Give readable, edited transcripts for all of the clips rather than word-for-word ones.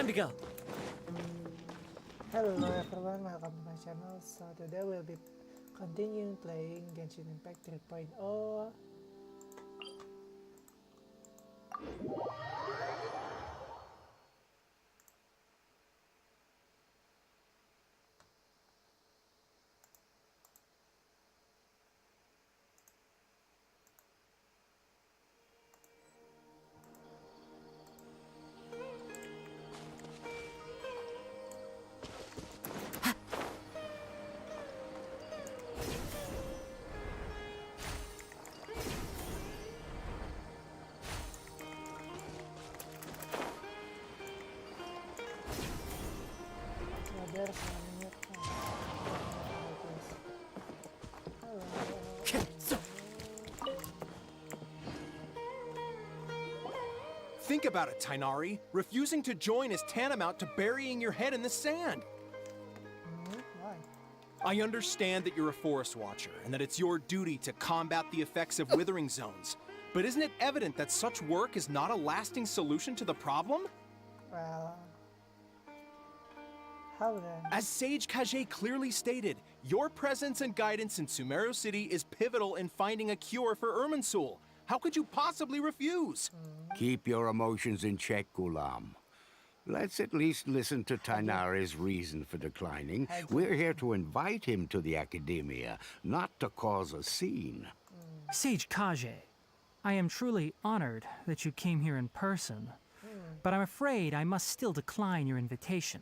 Time to go. Hello everyone, welcome to my channel. So today we'll be continuing playing Genshin Impact 3.0. Think about it, Tainari. Refusing to join is tantamount to burying your head in the sand. Why? I understand that you're a forest watcher and that it's your duty to combat the effects of withering zones. But isn't it evident that such work is not a lasting solution to the problem? Well, how then? As Sage Kage clearly stated, your presence and guidance in Sumeru City is pivotal in finding a cure for Irminsul. How could you possibly refuse? Keep your emotions in check, Gulam. Let's at least listen to Tainari's reason for declining. We're here to invite him to the Academia, not to cause a scene. Sage Kage, I am truly honored that you came here in person, but I'm afraid I must still decline your invitation.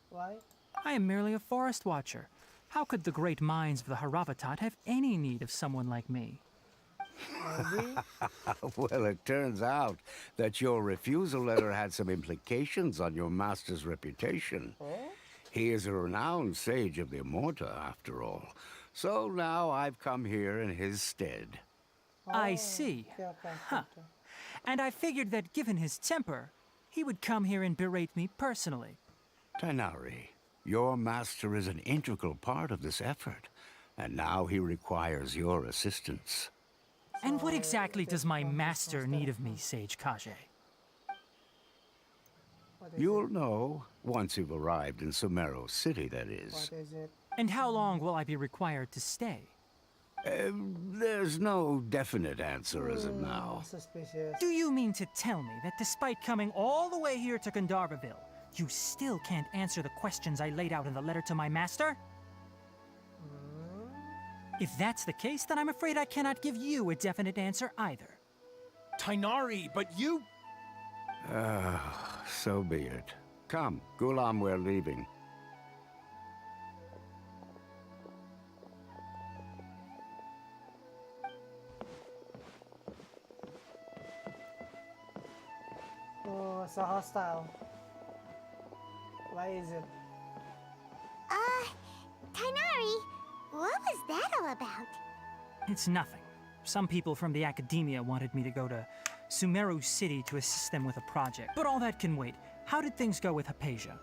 Why? I am merely a forest watcher. How could the great minds of the Haravatat have any need of someone like me? Maybe? Well, it turns out that your refusal letter had some implications on your master's reputation. Oh? He is a renowned sage of the Immorta, after all. So now I've come here in his stead. I see. Huh. And I figured that given his temper, he would come here and berate me personally. Tainari, your master is an integral part of this effort, and now he requires your assistance. And what exactly does my master need of me, Sage Kage? You'll know once you've arrived in Sumeru City, that is. What is it? And how long will I be required to stay? There's no definite answer as of now. Suspicious. Do you mean to tell me that despite coming all the way here to Gandharvaville, you still can't answer the questions I laid out in the letter to my master? If that's the case, then I'm afraid I cannot give you a definite answer either. Tainari, but you... So be it. Come, Gulam, we're leaving. Oh, so hostile. Why is it? Tainari, what was that all about? It's nothing. Some people from the Academia wanted me to go to Sumeru City to assist them with a project. But all that can wait. How did things go with Hypatia?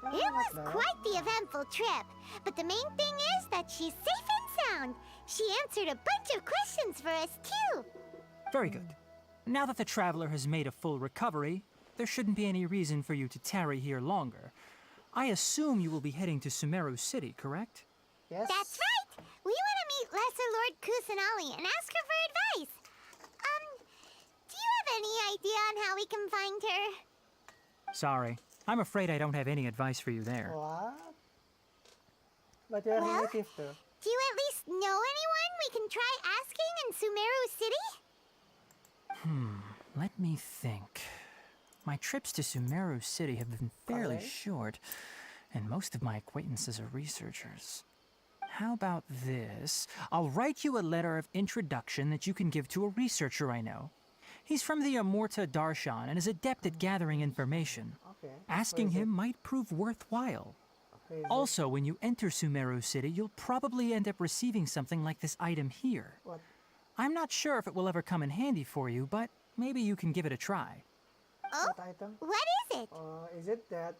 It was quite the eventful trip, but the main thing is that she's safe and sound. She answered a bunch of questions for us, too. Very good. Now that the traveler has made a full recovery, there shouldn't be any reason for you to tarry here longer. I assume you will be heading to Sumeru City, correct? Yes. That's right. We want to meet Lesser Lord Kusanali and ask her for advice. Do you have any idea on how we can find her? Sorry. I'm afraid I don't have any advice for you there. What? But you're Well? native too. Do you at least know anyone we can try asking in Sumeru City? Let me think. My trips to Sumeru City have been fairly Okay. short, and most of my acquaintances are researchers. How about this? I'll write you a letter of introduction that you can give to a researcher I know. He's from the Immorta Darshan and is adept at gathering information. Okay. Asking him might prove worthwhile. Where is it? Also, when you enter Sumeru City, you'll probably end up receiving something like this item here. What? I'm not sure if it will ever come in handy for you, but maybe you can give it a try. Oh, What item? what is it? Is it that?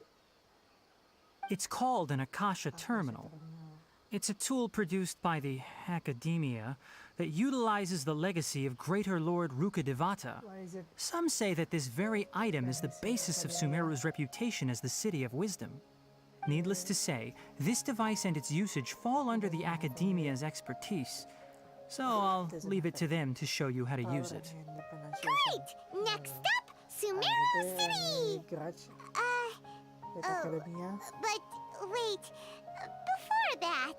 It's called an Akasha Terminal. It's a tool produced by the Academia that utilizes the legacy of Greater Lord Rukkhadevata. Why is it? Some say that this very item is the basis of Sumeru's reputation as the City of Wisdom. Needless to say, this device and its usage fall under the Academia's expertise, so I'll leave it to them to show you how to use it. And the pronunciation. Great! Next up, Sumeru Ito yung City! garage. Uh, At Academia. but wait, before that.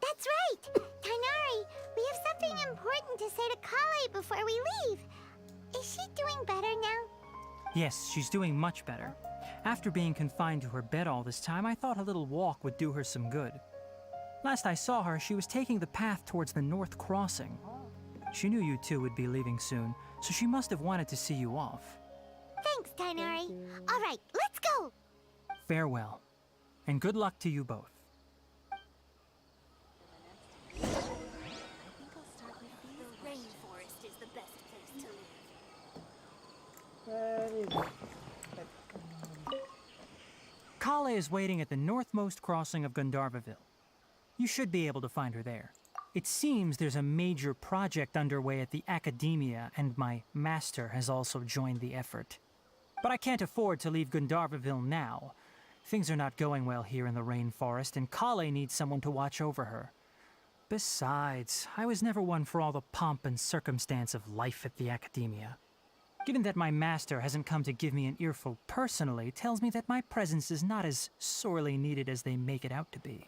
That's right! Tainari, we have something important to say to Kale before we leave. Is she doing better now? Yes, she's doing much better. After being confined to her bed all this time, I thought a little walk would do her some good. Last I saw her, she was taking the path towards the North Crossing. She knew you two would be leaving soon, so she must have wanted to see you off. Thanks, Tainari. All right, let's go! Farewell, and good luck to you both. I think I'll start with the rainforest is the best place to live. Very good. Kale is waiting at the northmost crossing of Gandharvaville. You should be able to find her there. It seems there's a major project underway at the Academia, and my master has also joined the effort. But I can't afford to leave Gandharvaville now. Things are not going well here in the rainforest, and Kale needs someone to watch over her. Besides, I was never one for all the pomp and circumstance of life at the Academia. Given that my master hasn't come to give me an earful personally, tells me that my presence is not as sorely needed as they make it out to be.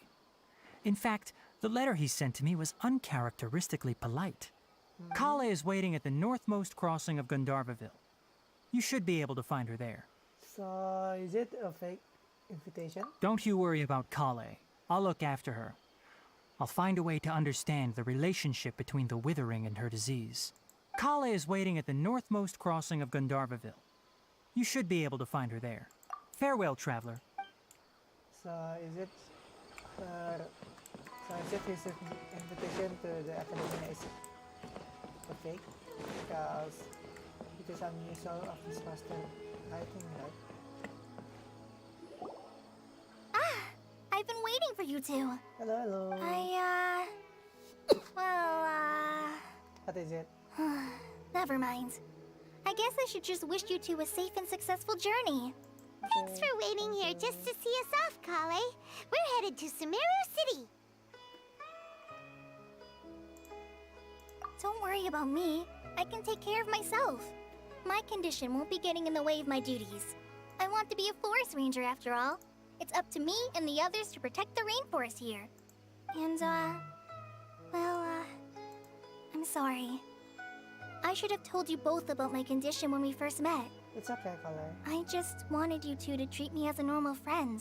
In fact, the letter he sent to me was uncharacteristically polite. Kale is waiting at the northmost crossing of Gandharvaville. You should be able to find her there. So, is it a fake invitation? Don't you worry about Kale. I'll look after her. I'll find a way to understand the relationship between the withering and her disease. Kale is waiting at the northmost crossing of Gandharvaville. You should be able to find her there. Farewell, traveler. So, is it his invitation to the Academia is a fake? Because it is unusual of his master writing, right? I've been waiting for you two. Hello, hello. What is it? Never mind. I guess I should just wish you two a safe and successful journey. Thanks for waiting here just to see us off, Kale. We're headed to Sumeru City. Don't worry about me. I can take care of myself. My condition won't be getting in the way of my duties. I want to be a forest ranger after all. It's up to me and the others to protect the rainforest here. And, I'm sorry. I should have told you both about my condition when we first met. It's okay, Kale. I just wanted you two to treat me as a normal friend,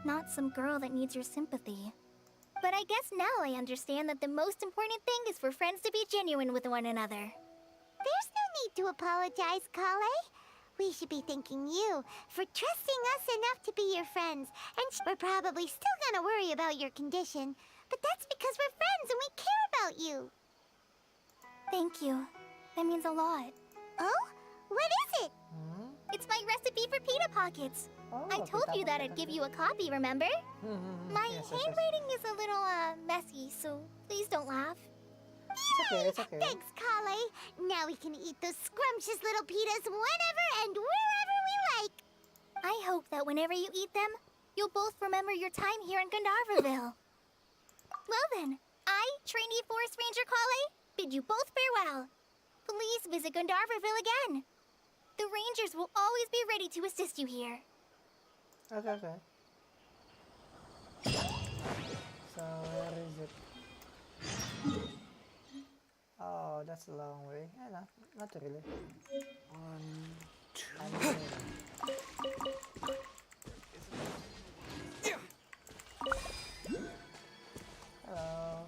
not some girl that needs your sympathy. But I guess now I understand that the most important thing is for friends to be genuine with one another. There's no need to apologize, Kale. We should be thanking you for trusting us enough to be your friends. And we're probably still gonna worry about your condition, but that's because we're friends and we care about you. Thank you. That means a lot. Oh? What is it? It's my recipe for pita pockets. Oh, I told pita you that pocket. I'd give you a copy, remember? My Yes, yes, yes. handwriting is a little, messy, so please don't laugh. It's okay, it's okay. Thanks, Kale. Now we can eat those scrumptious little pitas whenever and wherever we like. I hope that whenever you eat them, you'll both remember your time here in Gandharvaville. Well then, I, trainee Forest Ranger Kale, bid you both farewell. Please visit Gandharvaville again. The rangers will always be ready to assist you here. Okay, okay. So, where is it? Oh, that's a long way. Yeah, not really. 1, 2. Hello.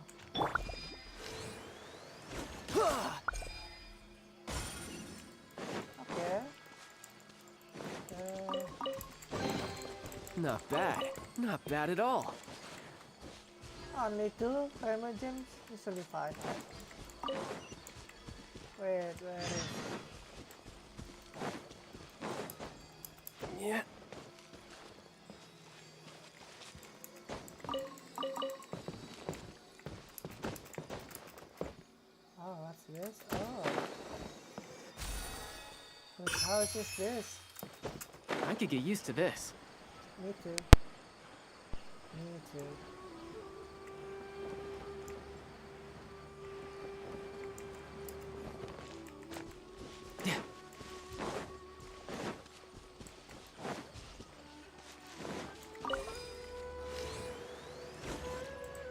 Okay. Not bad. Not bad at all. Only 2 primer gems, usually 5. Wait, where is it? Yeah. What's this? Oh. Whose house is this? I could get used to this. Me too. Me too.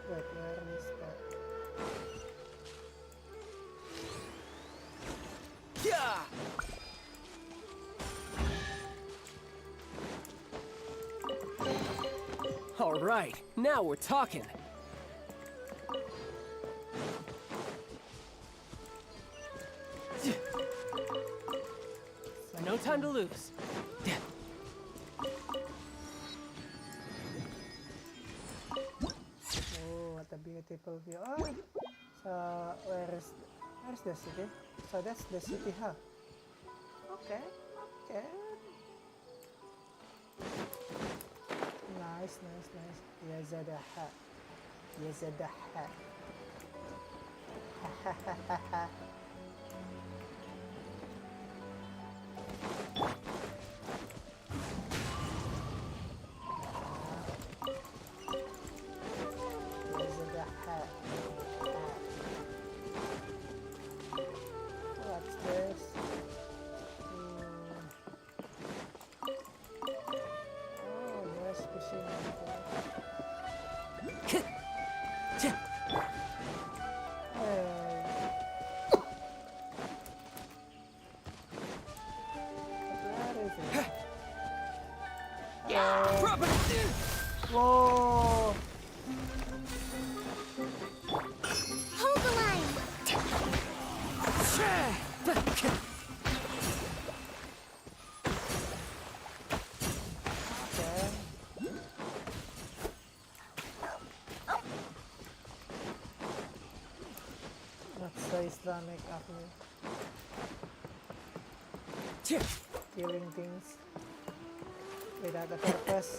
Wait, where is that? Yeah! All right, now we're talking. No time to lose. Oh, what a beautiful view. Oh, so where's the city? So that's the city, huh? Okay, okay. Nice, nice, nice. Yazadaha. Yazadaha. Ha ha ha ha ha. Yazadaha. What's this? Oh, there's fishing. Drop it! Whoa! Hold the line! Okay. That's so Islamic of me. Killing things without a purpose.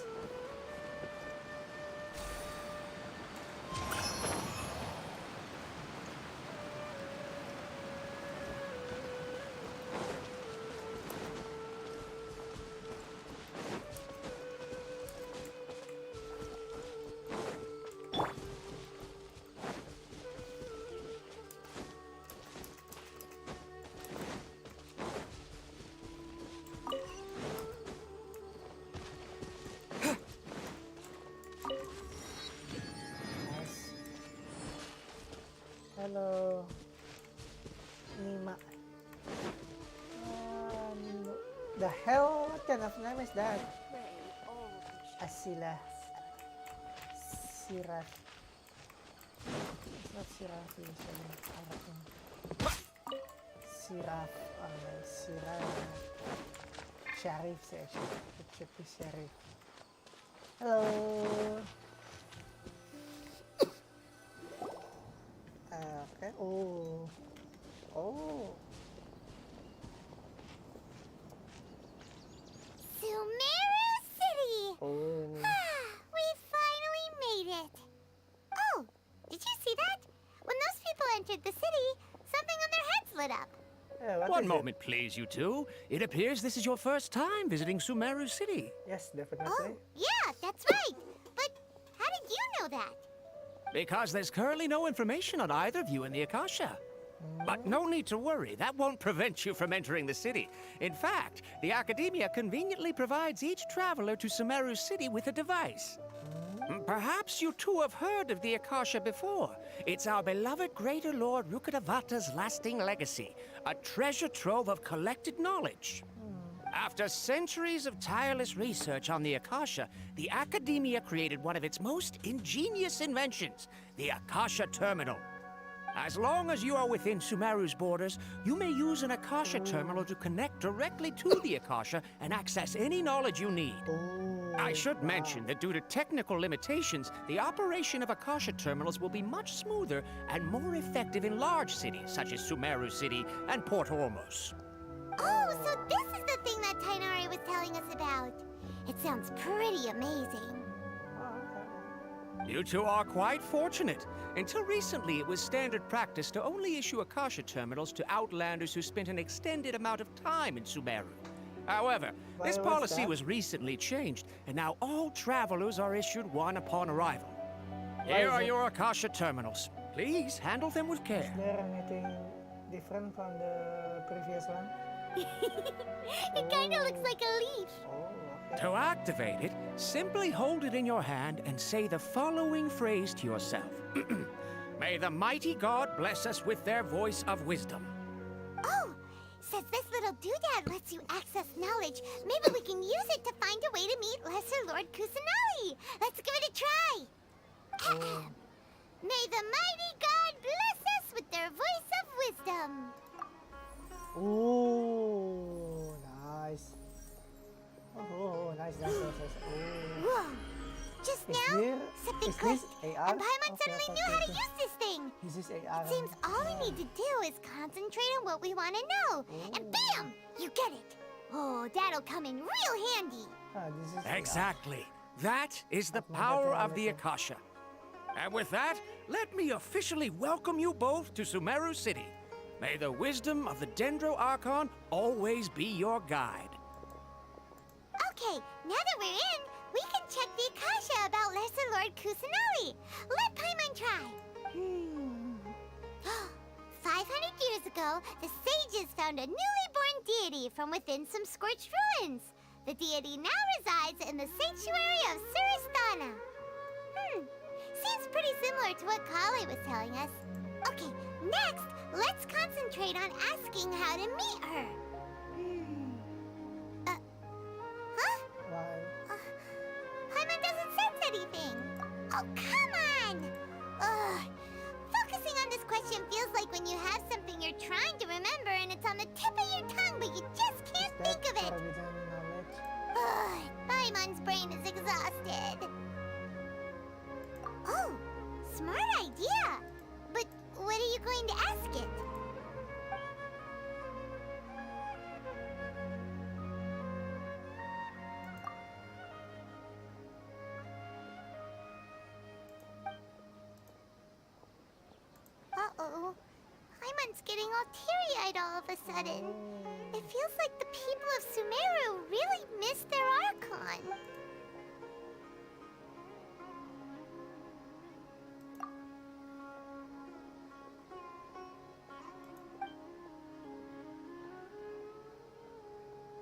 Nice. Hello. Nima. No. The hell? What kind of name is that? Asila. Siraf. It's not Siraf, it's Arafin. Siraf. Siraf. Sharif say it should be Sharif. Hello. Okay. Oh. Oh. Sumeru City! Oh. We finally made it! Oh, did you see that? When those people entered the city, something on their heads lit up. Yeah, what One is moment, please, you two. It appears this is your first time visiting Sumeru City. it? Yes, definitely. Oh, yeah, that's right. But how did you know that? Because there's currently no information on either of you in the Akasha. But no need to worry, that won't prevent you from entering the city. In fact, the Academia conveniently provides each traveler to Sumeru City with a device. Perhaps you two have heard of the Akasha before. It's our beloved Greater Lord Rukkhadevata's lasting legacy, a treasure trove of collected knowledge. After centuries of tireless research on the Akasha, the Academia created one of its most ingenious inventions, the Akasha Terminal. As long as you are within Sumeru's borders, you may use an Akasha terminal to connect directly to the Akasha and access any knowledge you need. I should mention that due to technical limitations, the operation of Akasha terminals will be much smoother and more effective in large cities such as Sumeru City and Port Ormos. Oh, so this is the thing that Tainari was telling us about. It sounds pretty amazing. Oh, okay. You two are quite fortunate. Until recently, it was standard practice to only issue Akasha terminals to outlanders who spent an extended amount of time in Sumeru. However, this Why was policy that? was recently changed, and now all travelers are issued one upon arrival. Here is are it? your Akasha terminals. Please handle them with care. Is there anything different from the previous one? It kinda looks like a leaf. Oh, okay. To activate it, simply hold it in your hand and say the following phrase to yourself. May the mighty God bless us with their voice of wisdom. Oh, since this little doodad lets you access knowledge, maybe we can use it to find a way to meet Lesser Lord Kusanali. Let's give it a try. Oh. May the mighty God bless us with their voice of wisdom. Oh, nice. Oh, nice. Oh. Whoa! Just Is now, there- something is this clicked, AR? and Paimon Okay, suddenly okay, knew how to okay. use this thing. Is this AR? It seems all we need to do is concentrate on what we want to know, and bam! You get it. Oh, that'll come in real handy. Ah, this is AR. Exactly. That is the That's my power of the materiality. Akasha. And with that, let me officially welcome you both to Sumeru City. May the wisdom of the Dendro Archon always be your guide. Okay, now that we're in, we can check the Akasha about Lesser Lord Kusanali. Let Paimon try. 500 years ago, the sages found a newly born deity from within some scorched ruins. The deity now resides in the sanctuary of Suristana. Seems pretty similar to what Kali was telling us. Okay, next, let's concentrate on asking how to meet her. Huh? Why? Paimon doesn't sense anything. Oh, come on! Ugh. Focusing on this question feels like when you have something you're trying to remember and it's on the tip of your tongue, but you just can't Is that think of it. forbidden knowledge? Ugh, Paimon's brain is exhausted. Oh, smart idea. But what are you going to ask it? Uh-oh. Paimon's getting all teary-eyed all of a sudden. It feels like the people of Sumeru really miss their Archon.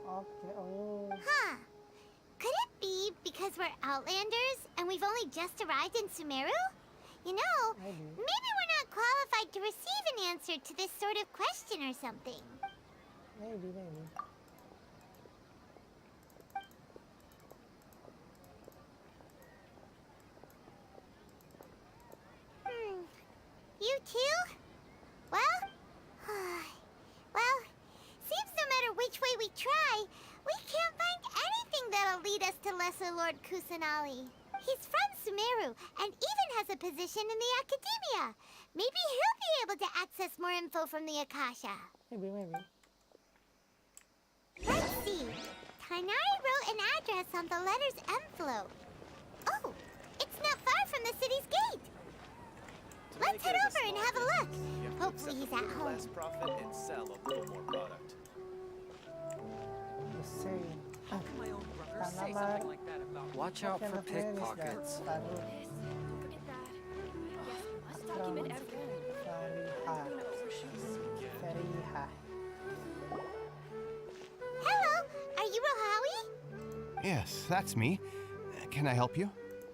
Okay, oh. Huh. Could it be because we're Outlanders and we've only just arrived in Sumeru? You know, Maybe. maybe we're not qualified to receive an answer to this sort of question or something. Maybe. You too? Well, well, seems no matter which way we try, we can't find anything that'll lead us to Lesser Lord Kusanali. He's from Sumeru and even has a position in the Academia. Maybe he'll be able to access more info from the Akasha. Maybe. Let's see. Tainari wrote an address on the letter's envelope. Oh, it's not far from the city's gate. Let's head over and have a look. Hopefully he's at home. Less profit and sell a little more product. Let's see. How can my own brother say Tama. something like that about me? Watch What out kind for of man is that? pickpockets. Taru. Don't forget that. Yes, we must document everything. Fariha. Hello, are you Rohawi? Yes, that's me. Can I help you?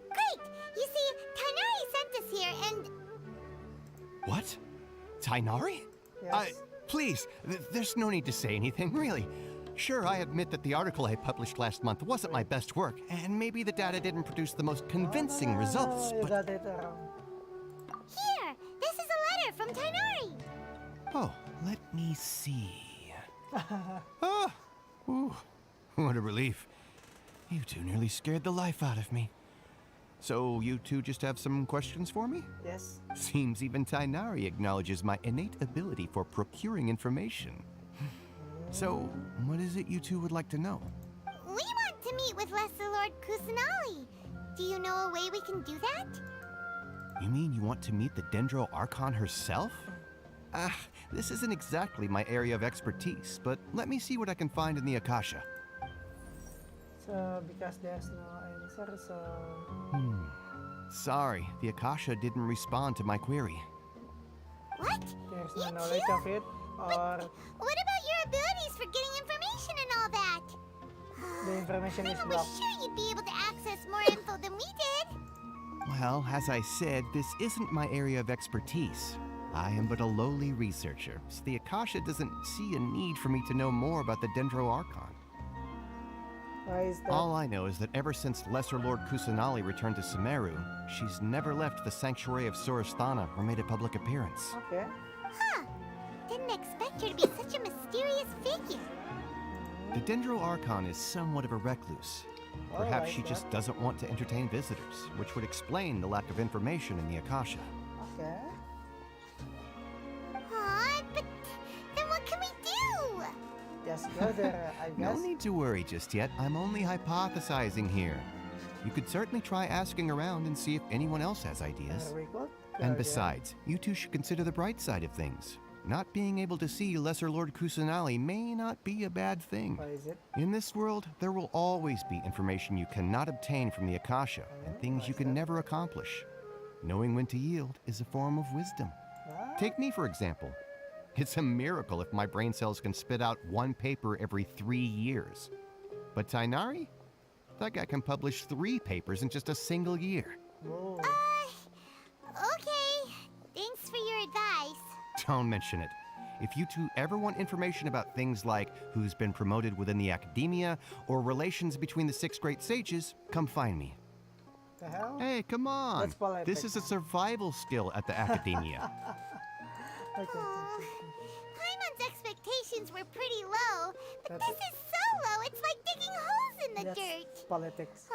Great! You see, Tainari sent us here and... What? Tainari? Yes. Please, there's no need to say anything, really. Sure, I admit that the article I published last month wasn't my best work, and maybe the data didn't produce the most convincing results, You but... got it wrong. Here, this is a letter from Tainari. Oh, let me see. Ah! Ooh, what a relief. You two nearly scared the life out of me. So you two just have some questions for me? Yes. Seems even Tainari acknowledges my innate ability for procuring information. So, what is it you two would like to know? We want to meet with Lesser Lord Kusanali. Do you know a way we can do that? You mean you want to meet the Dendro Archon herself? This isn't exactly my area of expertise, but let me see what I can find in the Akasha. So, because there's no answer, so... Sorry, the Akasha didn't respond to my query. What? There's You no knowledge too? of it, or What about your abilities for getting information and all that? the information is Paimon blocked. was sure you'd be able to access more info than we did. Well, as I said, this isn't my area of expertise. I am but a lowly researcher, so the Akasha doesn't see a need for me to know more about the Dendro Archon. Why is that? All I know is that ever since Lesser Lord Kusanali returned to Sumeru, she's never left the sanctuary of Sorasthana or made a public appearance. Okay. Huh. Didn't expect her to be such a mysterious figure. The Dendro Archon is somewhat of a recluse. Perhaps why she is just that? doesn't want to entertain visitors, which would explain the lack of information in the Akasha. Okay. Aw, but then what can we do? Just go there, I No guess. need to worry just yet. I'm only hypothesizing here. You could certainly try asking around and see if anyone else has ideas. There we go. And besides, you two should consider the bright side of things. Not being able to see Lesser Lord Kusanali may not be a bad thing. Why is it? In this world, there will always be information you cannot obtain from the Akasha, and things you can never accomplish. Knowing when to yield is a form of wisdom. Ah, Take me, for example. It's a miracle if my brain cells can spit out one paper every 3 years. But Tainari? That guy can publish 3 papers in just a single year. whoa. Okay. Thanks for your advice. Don't mention it. If you two ever want information about things like who's been promoted within the academia or relations between the 6 great sages, come find me. The hell? Hey, come on. That's polite, This like- is a survival skill at the academia. Okay. Paimon's expectations were pretty low, but That's- this is so low, it's like digging holes in the That's dirt. politics.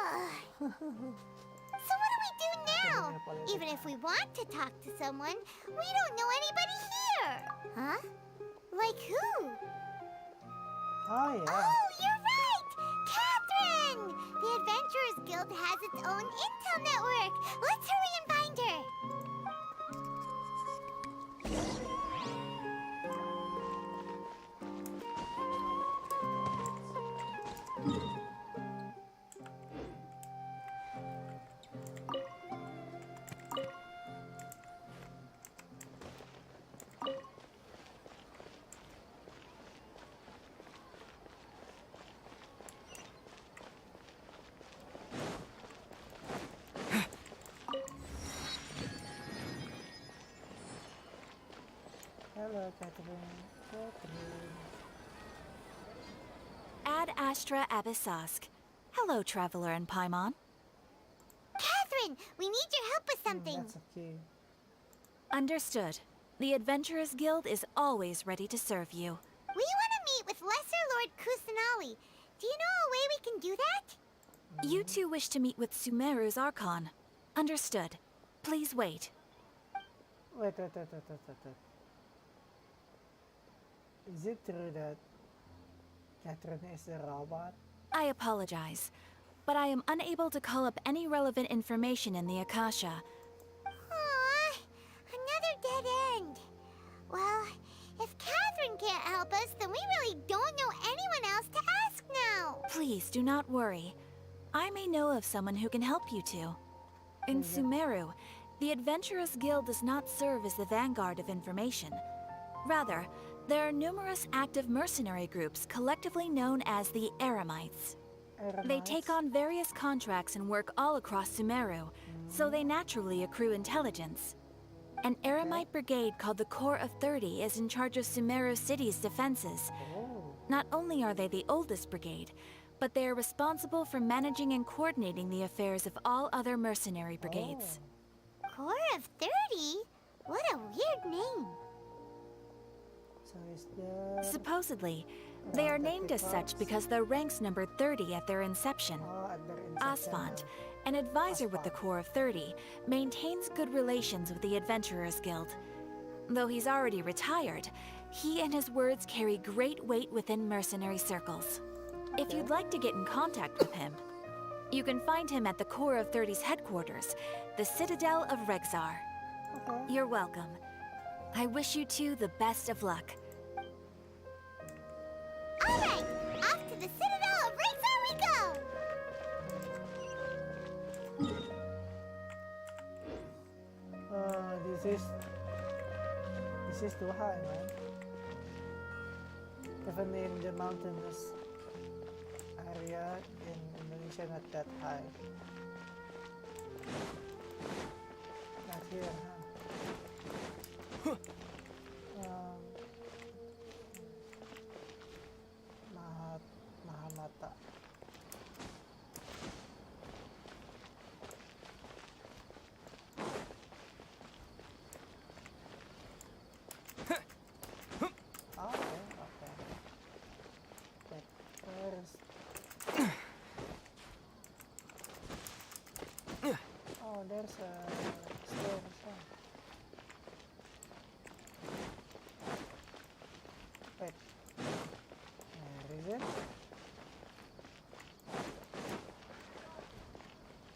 So what do we do now? Academia politics. Even if we want to talk to someone, we don't know anybody here. Huh? Like who? Oh, yeah. Oh, you're right! Catherine! The Adventurers Guild has its own intel network. Let's hurry and find her. Hello, Catherine. Catherine. Ad Astra Abyssask. Hello, Traveler and Paimon. Catherine, we need your help with something. That's okay. Understood. The Adventurers Guild is always ready to serve you. We want to meet with Lesser Lord Kusanali. Do you know a way we can do that? You two wish to meet with Sumeru's Archon. Understood. Please wait. Wait. Is it true that Catherine is a robot? I apologize, but I am unable to call up any relevant information in the Akasha. Aw, another dead end. Well, if Catherine can't help us, then we really don't know anyone else to ask now. Please do not worry. I may know of someone who can help you two. In Sumeru, the Adventurers Guild does not serve as the vanguard of information. Rather, there are numerous active mercenary groups collectively known as the Eremites. They take on various contracts and work all across Sumeru, so they naturally accrue intelligence. An Eremite brigade called the Corps of 30 is in charge of Sumeru City's defenses. Oh. Not only are they the oldest brigade, but they are responsible for managing and coordinating the affairs of all other mercenary brigades. Corps of 30? What a weird name. So is the... Supposedly, they are named as such because their ranks numbered 30 at their inception. Oh, at their inception. Asphalt, an advisor with the Corps of 30, maintains good relations with the Adventurers Guild. Though he's already retired, he and his words carry great weight within mercenary circles. If you'd like to get in contact with him, You can find him at the Core of 30's headquarters, the Citadel of Rexar. Okay. You're welcome. I wish you two the best of luck. Alright, off to the Citadel of Rexar we go! This is too high, man. Definitely in the mountainous area in Indonesia, not that high. Not here, huh? Mahamata. Oh, there's a stairs. Wait. Where is it?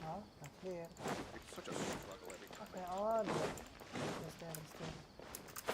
No, not here. It's such a struggle every time. Okay, oh, there's there.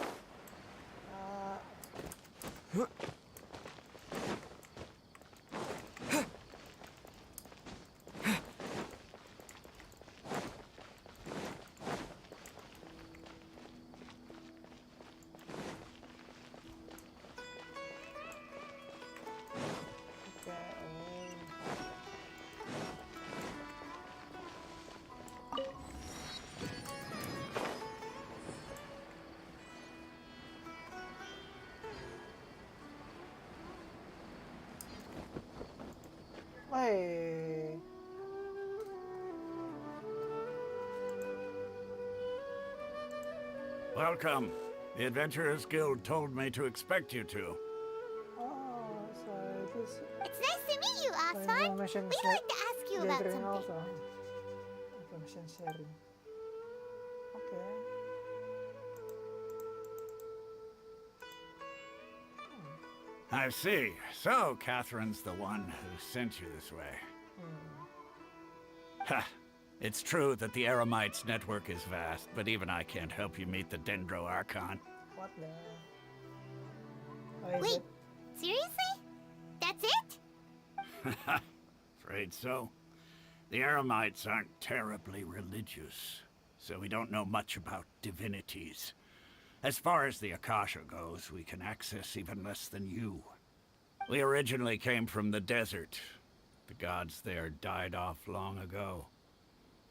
Hey. Welcome. The Adventurers Guild told me to expect you to. Oh, so this It's nice to meet you, Aswan. information We'd like to ask you about gathering something. also. Information sharing. Okay. I see. So, Catherine's the one who sent you this way. Ha! It's true that the Eremites' network is vast, but even I can't help you meet the Dendro Archon. What the? Oh, is Wait, it? seriously? That's it? Afraid so. The Eremites aren't terribly religious, so we don't know much about divinities. As far as the Akasha goes, we can access even less than you. We originally came from the desert. The gods there died off long ago.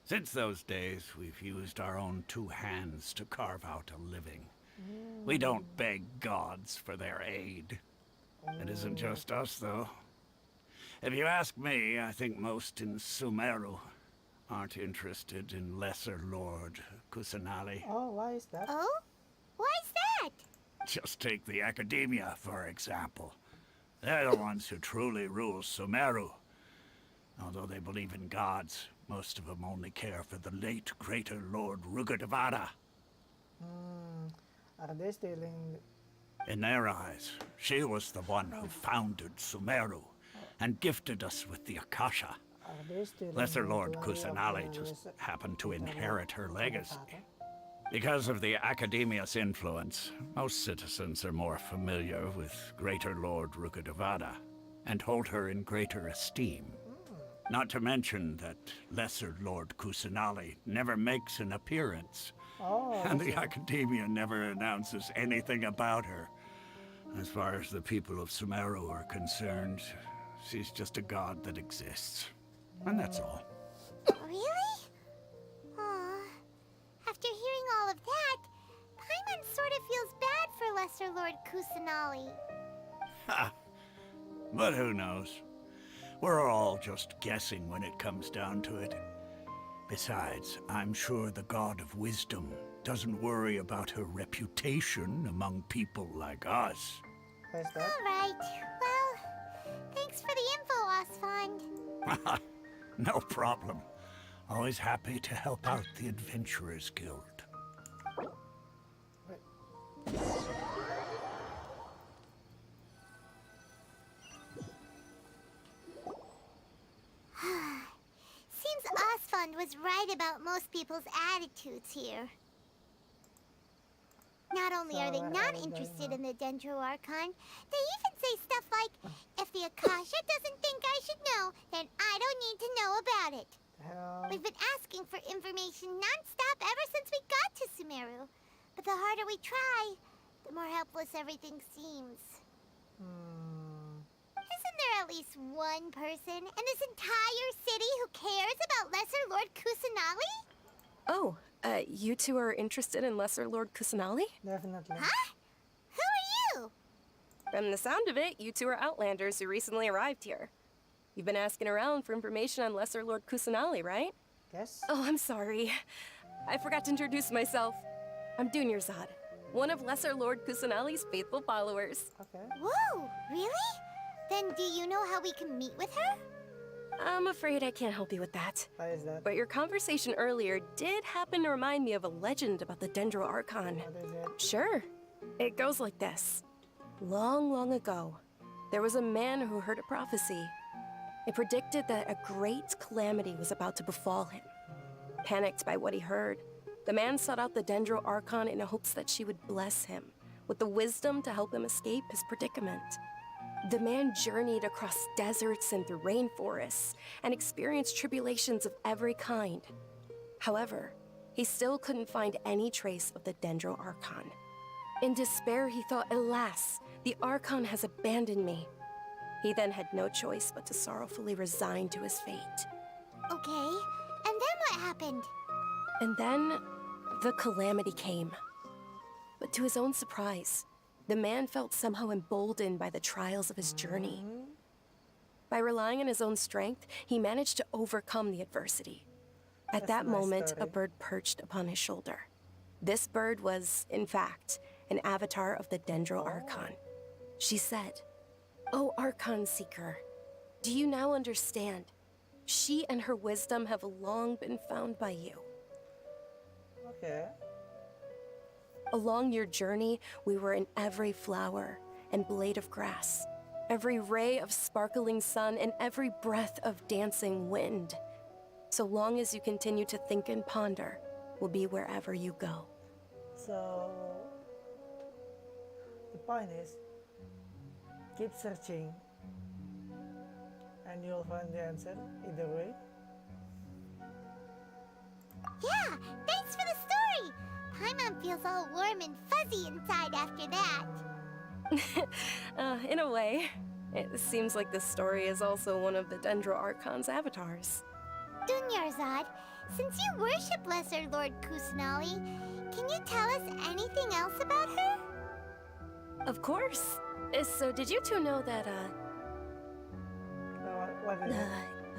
Since those days, we've used our own two hands to carve out a living. We don't beg gods for their aid. It isn't just us, though. If you ask me, I think most in Sumeru aren't interested in Lesser Lord Kusanali. Oh, why is that? Oh? Why's that? Just take the Academia, for example. They're the ones who truly rule Sumeru. Although they believe in gods, most of them only care for the late Greater Lord Rugadavada. Are they stealing? In their eyes, she was the one who founded Sumeru and gifted us with the Akasha. Are they stealing? Lesser the Lord glory of Kusanali the just lesser- happened to the inherit her legacy. Tata? Because of the Academia's influence, most citizens are more familiar with Greater Lord Rugadavada and hold her in greater esteem. Not to mention that Lesser Lord Kusanali never makes an appearance, Oh, and that's the Academia never announces anything about her. As far as the people of Sumeru are concerned, she's just a god that exists. And that's all. Really? Aw. After hearing all of that, Paimon sort of feels bad for Lesser Lord Kusanali. Ha! But who knows? We're all just guessing when it comes down to it. Besides, I'm sure the God of Wisdom doesn't worry about her reputation among people like us. Why is that? Alright, well, thanks for the info, Osfond. No problem. Always happy to help out the Adventurers Guild. was right about most people's attitudes here. Not only are they not interested in the Dendro Archon, they even say stuff like, if the Akasha doesn't think I should know, then I don't need to know about it. We've been asking for information non-stop ever since we got to Sumeru. But the harder we try, the more helpless everything seems. Isn't there at least one person in this entire city who cares about Lesser Lord Kusanali? Oh, you two are interested in Lesser Lord Kusanali? Definitely. Huh? Who are you? From the sound of it, you two are Outlanders who recently arrived here. You've been asking around for information on Lesser Lord Kusanali, right? Yes. Oh, I'm sorry. I forgot to introduce myself. I'm Dunyarzad, one of Lesser Lord Kusanali's faithful followers. Okay. Whoa, really? Then do you know how we can meet with her? I'm afraid I can't help you with that. Why is that? But your conversation earlier did happen to remind me of a legend about the Dendro Archon. What is it? Sure. It goes like this. Long, long ago, there was a man who heard a prophecy. It predicted that a great calamity was about to befall him. Panicked by what he heard, the man sought out the Dendro Archon in hopes that she would bless him with the wisdom to help him escape his predicament. The man journeyed across deserts and through rainforests and experienced tribulations of every kind. However, he still couldn't find any trace of the Dendro Archon. In despair, he thought, alas, the Archon has abandoned me. He then had no choice but to sorrowfully resign to his fate. Okay, and then what happened? And then, the calamity came. But to his own surprise, the man felt somehow emboldened by the trials of his journey. By relying on his own strength, he managed to overcome the adversity. At that moment, a bird perched upon his shoulder. This bird was, in fact, an avatar of the Dendro Archon. She said, "O Archon Seeker, do you now understand? She and her wisdom have long been found by you." Okay. Along your journey, we were in every flower and blade of grass, every ray of sparkling sun, and every breath of dancing wind. So long as you continue to think and ponder, we'll be wherever you go. So the point is, keep searching, and you'll find the answer either way. Yeah, thanks for the story! Paimon feels all warm and fuzzy inside after that. In a way, it seems like this story is also one of the Dendro Archon's avatars. Dunyarzad, since you worship Lesser Lord Kusanali, can you tell us anything else about her? Of course. So did you two know that, What is it?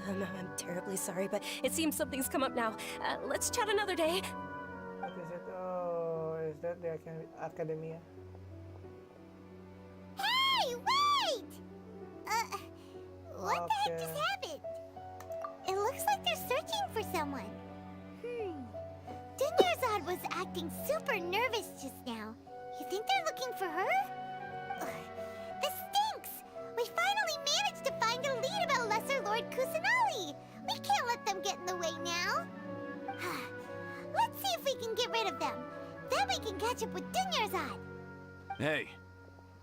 I'm terribly sorry, but it seems something's come up now. Let's chat another day. What is it? Oh, is that the Academia? Hey, wait! What the heck just Okay. happened? It looks like they're searching for someone. Dunyarzad was acting super nervous just now. You think they're looking for her? Ugh, this stinks! We finally managed to find a lead about Lesser Lord Kusanali! We can't let them get in the way now. Let's see if we can get rid of them. Then we can catch up with Dunyarzad. Hey,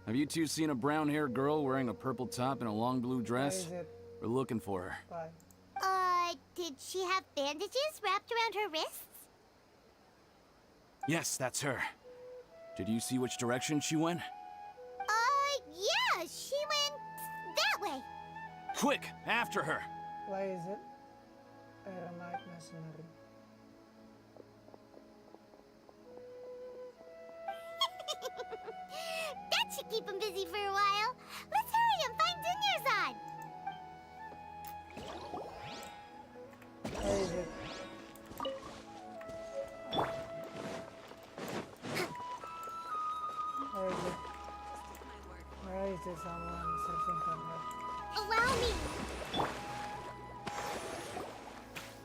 have you two seen a brown-haired girl wearing a purple top and a long blue dress? Why is it? We're looking for her. Why? Did she have bandages wrapped around her wrists? Yes, that's her. Did you see which direction she went? Yeah, she went that way. Quick, after her! Why is it? Eremite Mercenary. That should keep him busy for a while. Let's hurry and find Dunyarzad. Where is it? Where is it? Where is it? Someone searching for her. Allow me.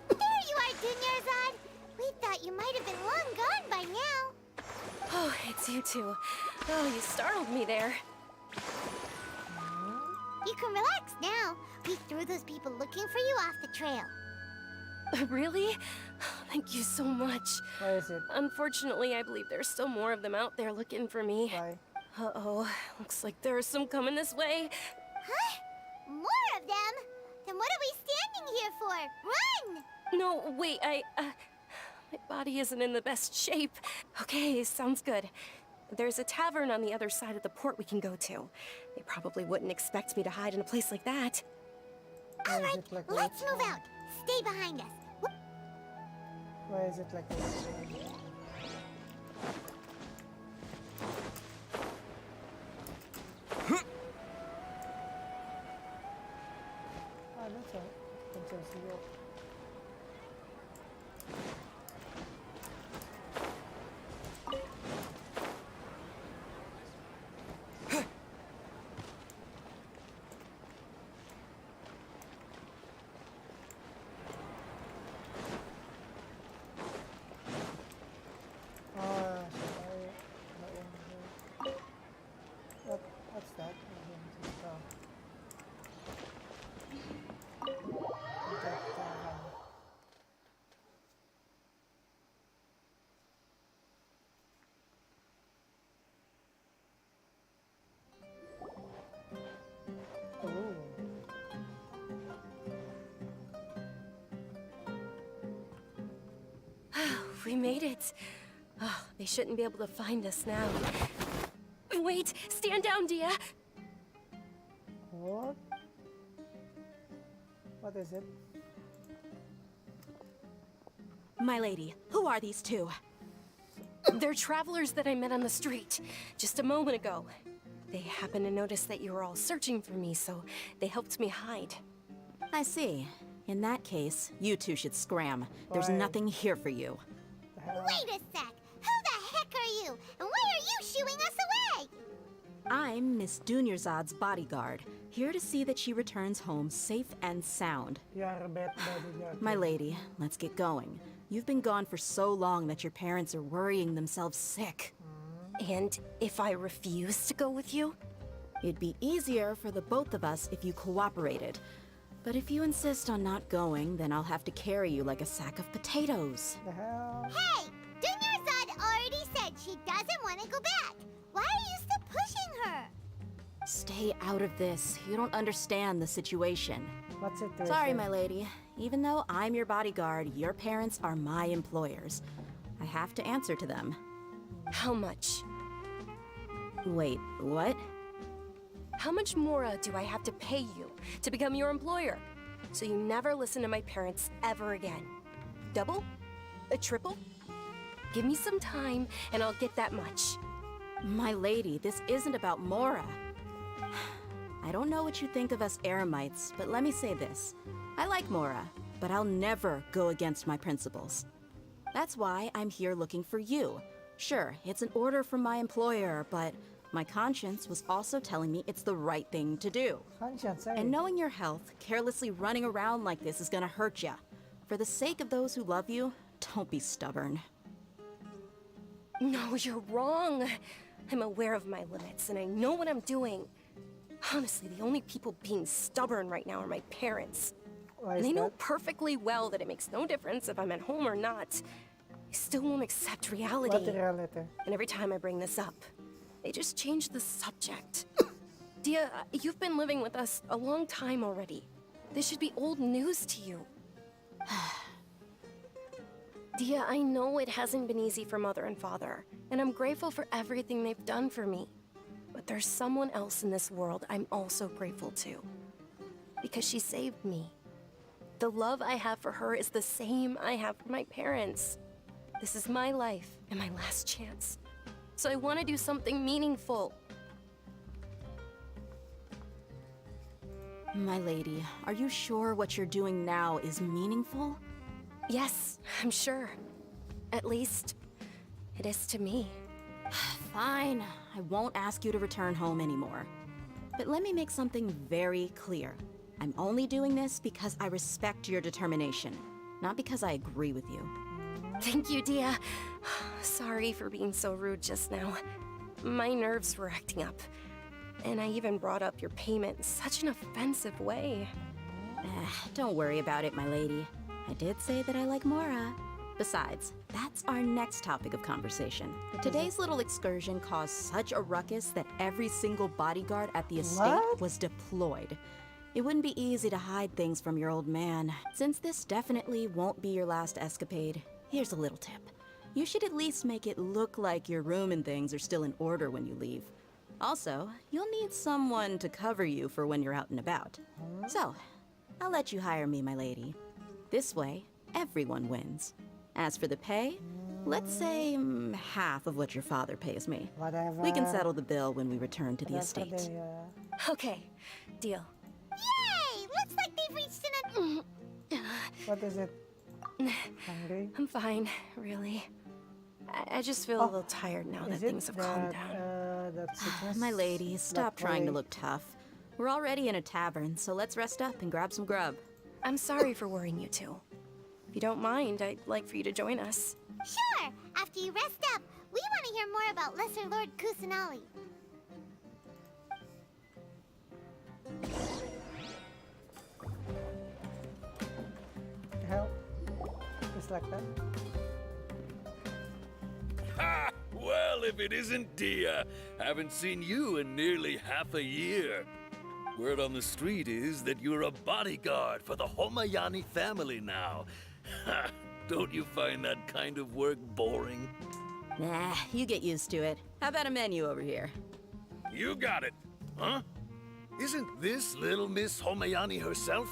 There you are, Dunyarzad. We thought you might have been long gone by now. Oh, it's you two. Oh, you startled me there. You can relax now. We threw those people looking for you off the trail. Really? Thank you so much. Why is it? Unfortunately, I believe there's still more of them out there looking for me. Why? Uh-oh. Looks like there are some coming this way. Huh? More of them? Then what are we standing here for? Run! No, wait, my body isn't in the best shape. Okay, sounds good. There's a tavern on the other side of the port we can go to. They probably wouldn't expect me to hide in a place like that. All right, let's move out. Stay behind us. Why is it like this? That's all. What's that? We made it. Oh, they shouldn't be able to find us now. Wait, stand down, Dia. What? What is it? My lady, who are these two? They're travelers that I met on the street just a moment ago. They happened to notice that you were all searching for me, so they helped me hide. I see. In that case, you two should scram. There's Why? nothing here for you. Wait a sec. Who the heck are you? And why are you shooing us away? I'm Miss Dunyarzad's bodyguard, here to see that she returns home safe and sound. You are a bad bodyguard. My lady, let's get going. You've been gone for so long that your parents are worrying themselves sick. And if I refuse to go with you? It'd be easier for the both of us if you cooperated. But if you insist on not going, then I'll have to carry you like a sack of potatoes. The hell? Hey! Dunyarzad already said she doesn't want to go back. Why are you still pushing her? Stay out of this. You don't understand the situation. What's it? Sorry, my lady. Even though I'm your bodyguard, your parents are my employers. I have to answer to them. How much? Wait, what? How much more do I have to pay you to become your employer? So you never listen to my parents ever again. Double? A triple? Give me some time and I'll get that much. My lady, this isn't about Mora. I don't know what you think of us Eremites, but let me say this. I like Mora, but I'll never go against my principles. That's why I'm here looking for you. Sure, it's an order from my employer, but my conscience was also telling me it's the right thing to do. Conscience, eh? And knowing your health, carelessly running around like this is gonna hurt ya. For the sake of those who love you, don't be stubborn. No, you're wrong. I'm aware of my limits and I know what I'm doing. Honestly, the only people being stubborn right now are my parents. Why And is they know that? perfectly well that it makes no difference if I'm at home or not. They still won't accept reality. What reality? And every time I bring this up, they just change the subject. Dia, you've been living with us a long time already. This should be old news to you. Dia, I know it hasn't been easy for Mother and Father, and I'm grateful for everything they've done for me. But there's someone else in this world I'm also grateful to. Because she saved me. The love I have for her is the same I have for my parents. This is my life and my last chance. So I want to do something meaningful. My lady, are you sure what you're doing now is meaningful? Yes, I'm sure. At least, it is to me. Fine, I won't ask you to return home anymore. But let me make something very clear. I'm only doing this because I respect your determination, not because I agree with you. Thank you, Dia. Sorry for being so rude just now. My nerves were acting up. And I even brought up your payment in such an offensive way. Don't worry about it, my lady. I did say that I like Mora. Besides, that's our next topic of conversation. Today's little excursion caused such a ruckus that every single bodyguard at the estate was deployed. It wouldn't be easy to hide things from your old man. Since this definitely won't be your last escapade, here's a little tip. You should at least make it look like your room and things are still in order when you leave. Also, you'll need someone to cover you for when you're out and about. So, I'll let you hire me, my lady. This way, everyone wins. As for the pay, let's say half of what your father pays me. Whatever. We can settle the bill when we return to the estate. Okay, deal. Yay! Looks like they've reached an... What is it? Hungry? I'm fine, really. I just feel a little tired now that things have calmed down. My lady, stop trying to look tough. We're already in a tavern, so let's rest up and grab some grub. I'm sorry for worrying you two. If you don't mind, I'd like for you to join us. Sure! After you rest up, we want to hear more about Lesser Lord Kusanali. Help? Just like that? Ha! Well, if it isn't Dia. Haven't seen you in nearly half a year. Word on the street is that you're a bodyguard for the Homayani family now. Ha! Don't you find that kind of work boring? Nah, you get used to it. How about a menu over here? You got it. Huh? Isn't this little Miss Homayani herself?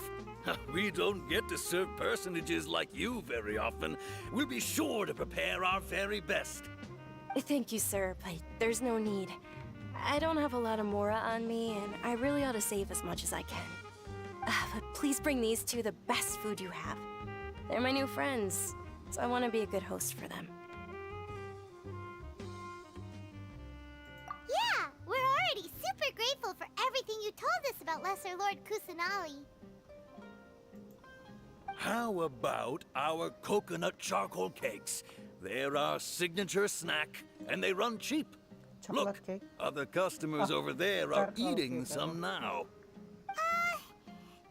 We don't get to serve personages like you very often. We'll be sure to prepare our very best. Thank you, sir, but there's no need. I don't have a lot of Mora on me, and I really ought to save as much as I can. But please bring these two the best food you have. They're my new friends, so I want to be a good host for them. Yeah, we're already super grateful for everything you told us about Lesser Lord Kusanali. How about our coconut charcoal cakes? They're our signature snack, and they run cheap. Look, other customers over there are eating some now.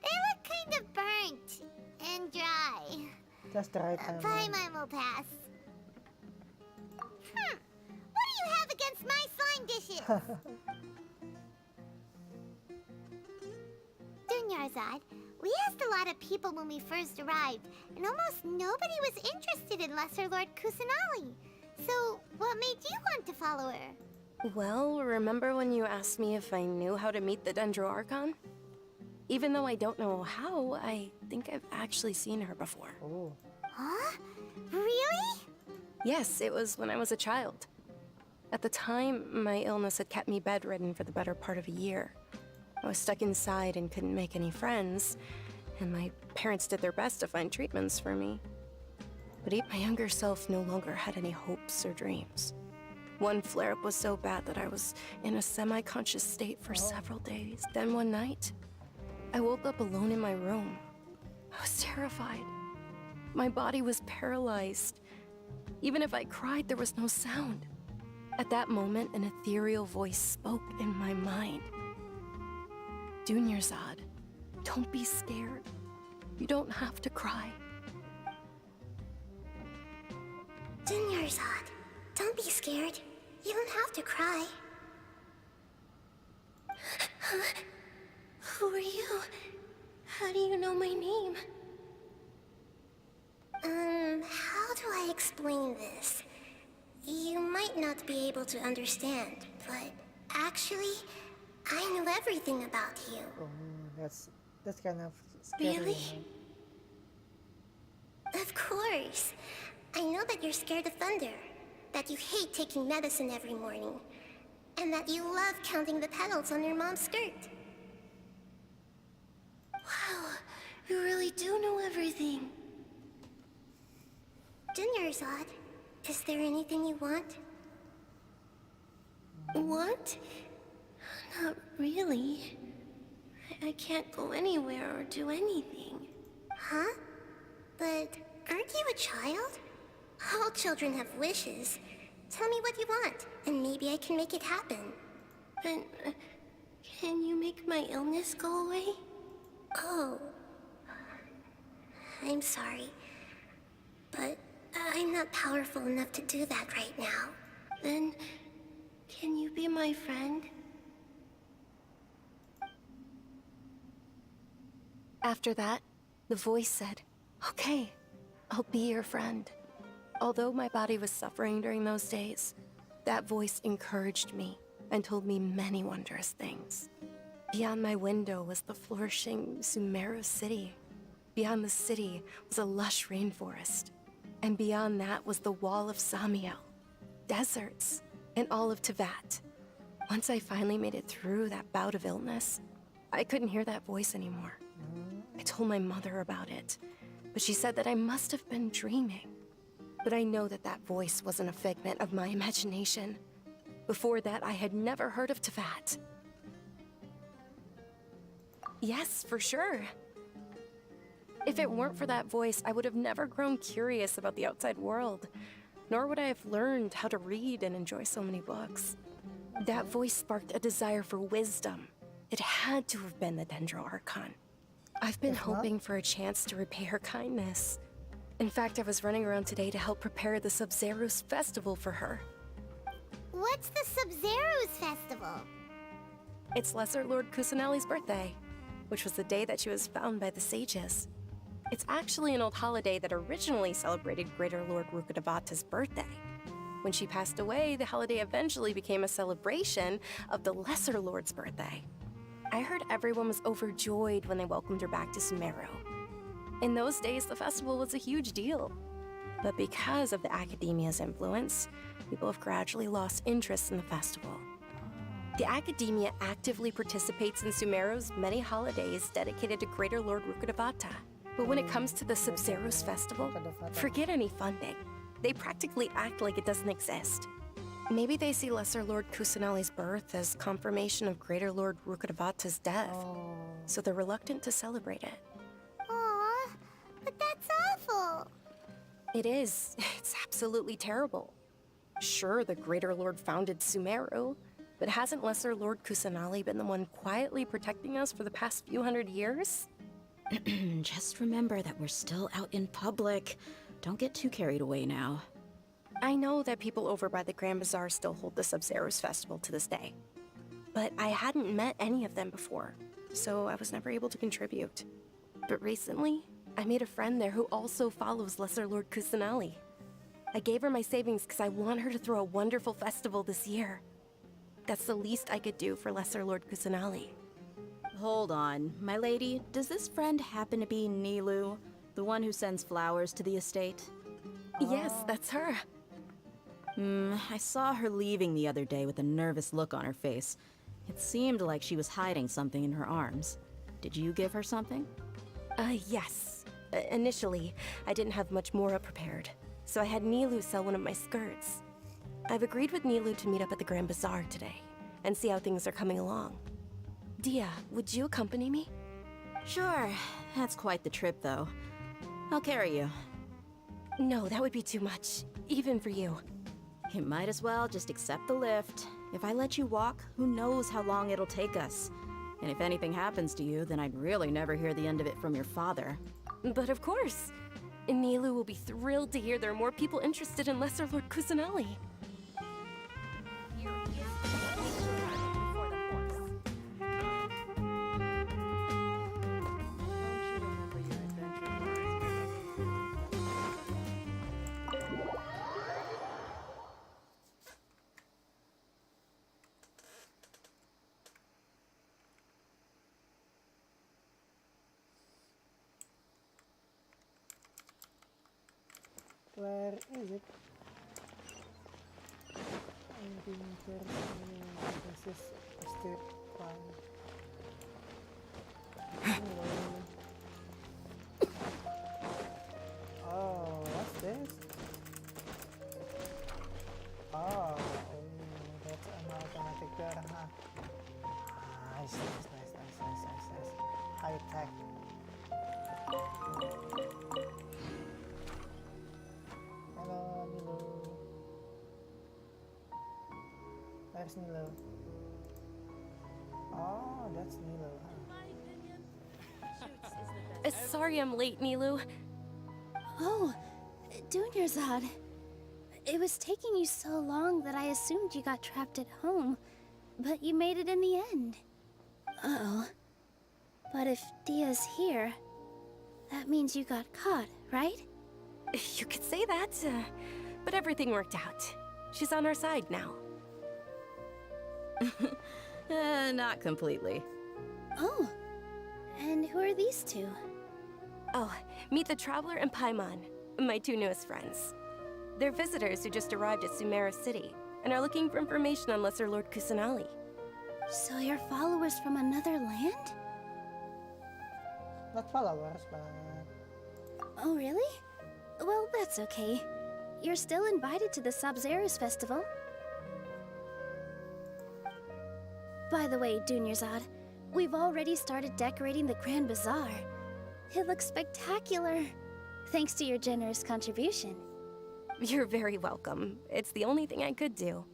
They look kind of burnt and dry. Just the right time. Bye, mine will pass. What do you have against my slime dishes? Dunyarzad, we asked a lot of people when we first arrived, and almost nobody was interested in Lesser Lord Kusanali. So, what made you want to follow her? Well, remember when you asked me if I knew how to meet the Dendro Archon? Even though I don't know how, I think I've actually seen her before. Oh. Huh? Really? Yes, it was when I was a child. At the time, my illness had kept me bedridden for the better part of a year. I was stuck inside and couldn't make any friends, and my parents did their best to find treatments for me. But my younger self no longer had any hopes or dreams. One flare-up was so bad that I was in a semi-conscious state for several days. Then one night, I woke up alone in my room. I was terrified. My body was paralyzed. Even if I cried, there was no sound. At that moment, an ethereal voice spoke in my mind. Dunyarzad, don't be scared. You don't have to cry. Dunyarzad, don't be scared. You don't have to cry. Who are you? How do you know my name? How do I explain this? You might not be able to understand, but actually, I know everything about you. Oh, that's kind of scary. Really? Of course. I know that you're scared of thunder, that you hate taking medicine every morning, and that you love counting the petals on your mom's skirt. Wow, you really do know everything. Dunyarzad, is there anything you want? Want? Not really. I can't go anywhere or do anything. Huh? But aren't you a child? All children have wishes. Tell me what you want, and maybe I can make it happen. And can you make my illness go away? Oh. I'm sorry. But I'm not powerful enough to do that right now. Then, can you be my friend? After that, the voice said, "Okay, I'll be your friend." Although my body was suffering during those days, that voice encouraged me and told me many wondrous things. Beyond my window was the flourishing Sumeru city. Beyond the city was a lush rainforest. And beyond that was the wall of Samiel, deserts, and all of Tevat. Once I finally made it through that bout of illness, I couldn't hear that voice anymore. I told my mother about it, but she said that I must have been dreaming. But I know that that voice wasn't a figment of my imagination. Before that, I had never heard of Tevat. Yes, for sure. If it weren't for that voice, I would have never grown curious about the outside world, nor would I have learned how to read and enjoy so many books. That voice sparked a desire for wisdom. It had to have been the Dendro Archon. I've been hoping for a chance to repay her kindness. In fact, I was running around today to help prepare the Sub-Zero's festival for her. What's the Sub-Zero's festival? It's Lesser Lord Kusanali's birthday, which was the day that she was found by the sages. It's actually an old holiday that originally celebrated Greater Lord Rukkhadevata's birthday. When she passed away, the holiday eventually became a celebration of the Lesser Lord's birthday. I heard everyone was overjoyed when they welcomed her back to Sumeru. In those days, the festival was a huge deal. But because of the Academia's influence, people have gradually lost interest in the festival. The Academia actively participates in Sumeru's many holidays dedicated to Greater Lord Rukkhadevata. But when it comes to the Sub-Zero's festival, forget any funding. They practically act like it doesn't exist. Maybe they see Lesser Lord Kusanali's birth as confirmation of Greater Lord Rukkhadevata's death, so they're reluctant to celebrate it. Aw, but that's awful. It is. It's absolutely terrible. Sure, the Greater Lord founded Sumeru, but hasn't Lesser Lord Kusanali been the one quietly protecting us for the past few hundred years? Just remember that we're still out in public. Don't get too carried away now. I know that people over by the Grand Bazaar still hold the Sub-Zero's festival to this day. But I hadn't met any of them before, so I was never able to contribute. But recently, I made a friend there who also follows Lesser Lord Kusanali. I gave her my savings because I want her to throw a wonderful festival this year. That's the least I could do for Lesser Lord Kusanali. Hold on, my lady. Does this friend happen to be Nilu, the one who sends flowers to the estate? Yes, that's her. I saw her leaving the other day with a nervous look on her face. It seemed like she was hiding something in her arms. Did you give her something? Yes. Initially, I didn't have much more prepared, so I had Nilu sell one of my skirts. I've agreed with Nilu to meet up at the Grand Bazaar today, and see how things are coming along. Dia, would you accompany me? Sure. That's quite the trip, though. I'll carry you. No, that would be too much, even for you. You might as well just accept the lift. If I let you walk, who knows how long it'll take us. And if anything happens to you, then I'd really never hear the end of it from your father. But of course. Nilu will be thrilled to hear there are more people interested in Lesser Lord Kusanali. Where is it? This is step 1. Oh, what's this? Oh, that's an automatic door, huh? Nice. High tech. Hello, Nilo. Where's Nilo? Oh, that's Nilo, huh? Sorry I'm late, Nilu. Oh, Dunyarzad. It was taking you so long that I assumed you got trapped at home, but you made it in the end. Uh-oh. But if Dia's here, that means you got caught, right? You could say that, but everything worked out. She's on our side now. Not completely. Oh, and who are these two? Oh, meet the Traveler and Paimon, my two newest friends. They're visitors who just arrived at Sumeru City and are looking for information on Lesser Lord Kusanali. So you're followers from another land? Not followers, but... Oh, really? Well, that's okay. You're still invited to the Sabzeruz Festival. By the way, Dunyarzad, we've already started decorating the Grand Bazaar. It looks spectacular, thanks to your generous contribution. You're very welcome. It's the only thing I could do.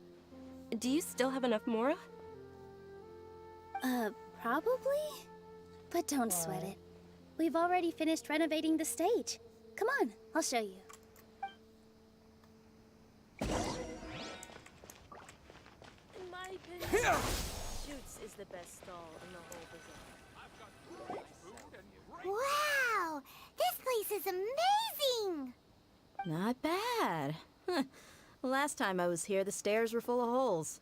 Do you still have enough Mora? Probably? But don't sweat it. We've already finished renovating the stage. Come on, I'll show you. In my opinion, Shoots is the best stall in the whole bazaar. Wow! This place is amazing! Not bad. Last time I was here, the stairs were full of holes.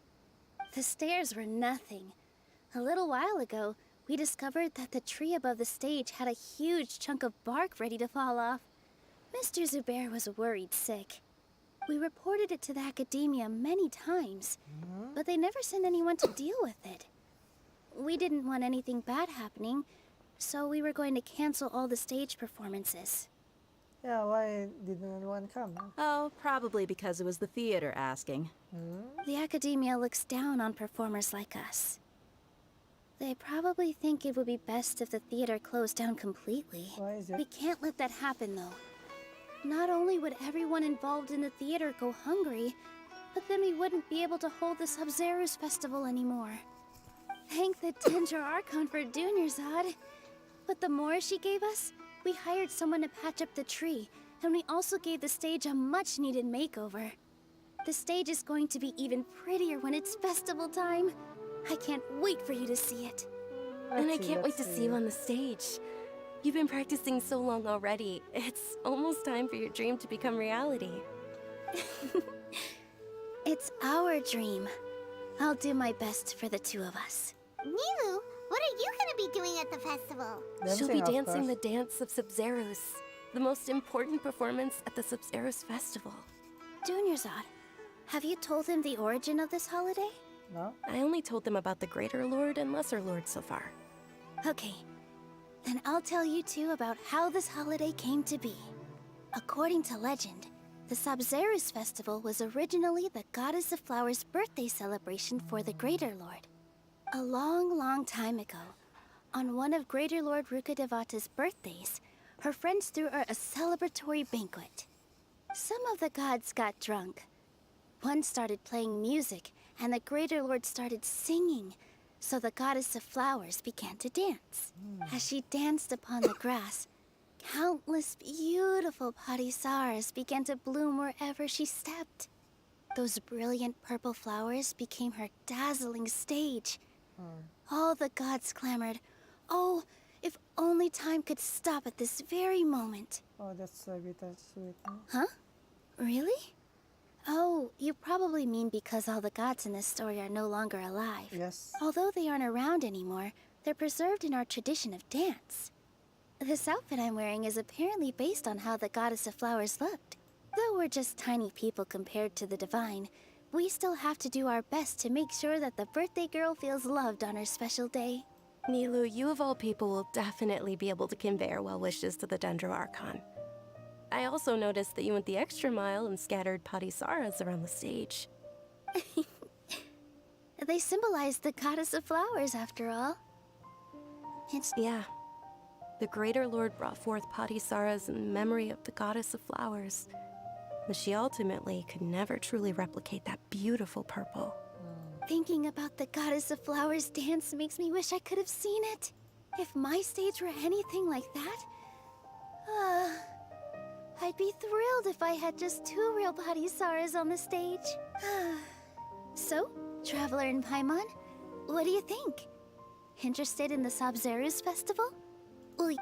The stairs were nothing. A little while ago, we discovered that the tree above the stage had a huge chunk of bark ready to fall off. Mr. Zubair was worried sick. We reported it to the academia many times, but they never sent anyone to deal with it. We didn't want anything bad happening, so we were going to cancel all the stage performances. Yeah, why didn't anyone come? Huh? Oh, probably because it was the theater asking. The academia looks down on performers like us. They probably think it would be best if the theater closed down completely. Why is it? We can't let that happen, though. Not only would everyone involved in the theater go hungry, but then we wouldn't be able to hold the Sabzeruz Festival anymore. Thank the Dendro Archon for Dunyarzad. But the more she gave us, we hired someone to patch up the tree, and we also gave the stage a much-needed makeover. The stage is going to be even prettier when it's festival time. I can't wait for you to see it. And I can't wait to see you on the stage. You've been practicing so long already. It's almost time for your dream to become reality. It's our dream. I'll do my best for the two of us. Nilu, what are you gonna be doing at the festival? She'll be dancing the dance of Sabzeruz, the most important performance at the Sabzeruz Festival. Dunyarzad, have you told him the origin of this holiday? No. I only told them about the Greater Lord and Lesser Lord so far. Okay, then I'll tell you two about how this holiday came to be. According to legend, the Sabzeruz Festival was originally the Goddess of Flowers' birthday celebration for the Greater Lord. A long, long time ago, on one of Greater Lord Rukkhadevata's birthdays, her friends threw her a celebratory banquet. Some of the gods got drunk. One started playing music, and the Greater Lord started singing, so the Goddess of Flowers began to dance. As she danced upon the grass, countless beautiful parisaras began to bloom wherever she stepped. Those brilliant purple flowers became her dazzling stage. All the gods clamored, "Oh, if only time could stop at this very moment." Oh, that's a bit sweet. Huh? Really? Oh, you probably mean because all the gods in this story are no longer alive. Yes. Although they aren't around anymore, they're preserved in our tradition of dance. This outfit I'm wearing is apparently based on how the Goddess of Flowers looked. Though we're just tiny people compared to the divine, we still have to do our best to make sure that the birthday girl feels loved on her special day. Nilu, you of all people will definitely be able to convey our well wishes to the Dendro Archon. I also noticed that you went the extra mile and scattered parisaras around the stage. They symbolize the Goddess of Flowers, after all. Yeah. The Greater Lord brought forth parisaras in memory of the Goddess of Flowers. But she ultimately could never truly replicate that beautiful purple. Thinking about the Goddess of Flowers dance makes me wish I could have seen it. If my stage were anything like that, I I'd be thrilled if I had just 2 real body Saras on the stage. So, Traveler and Paimon, what do you think? Interested in the Sabzeruz festival?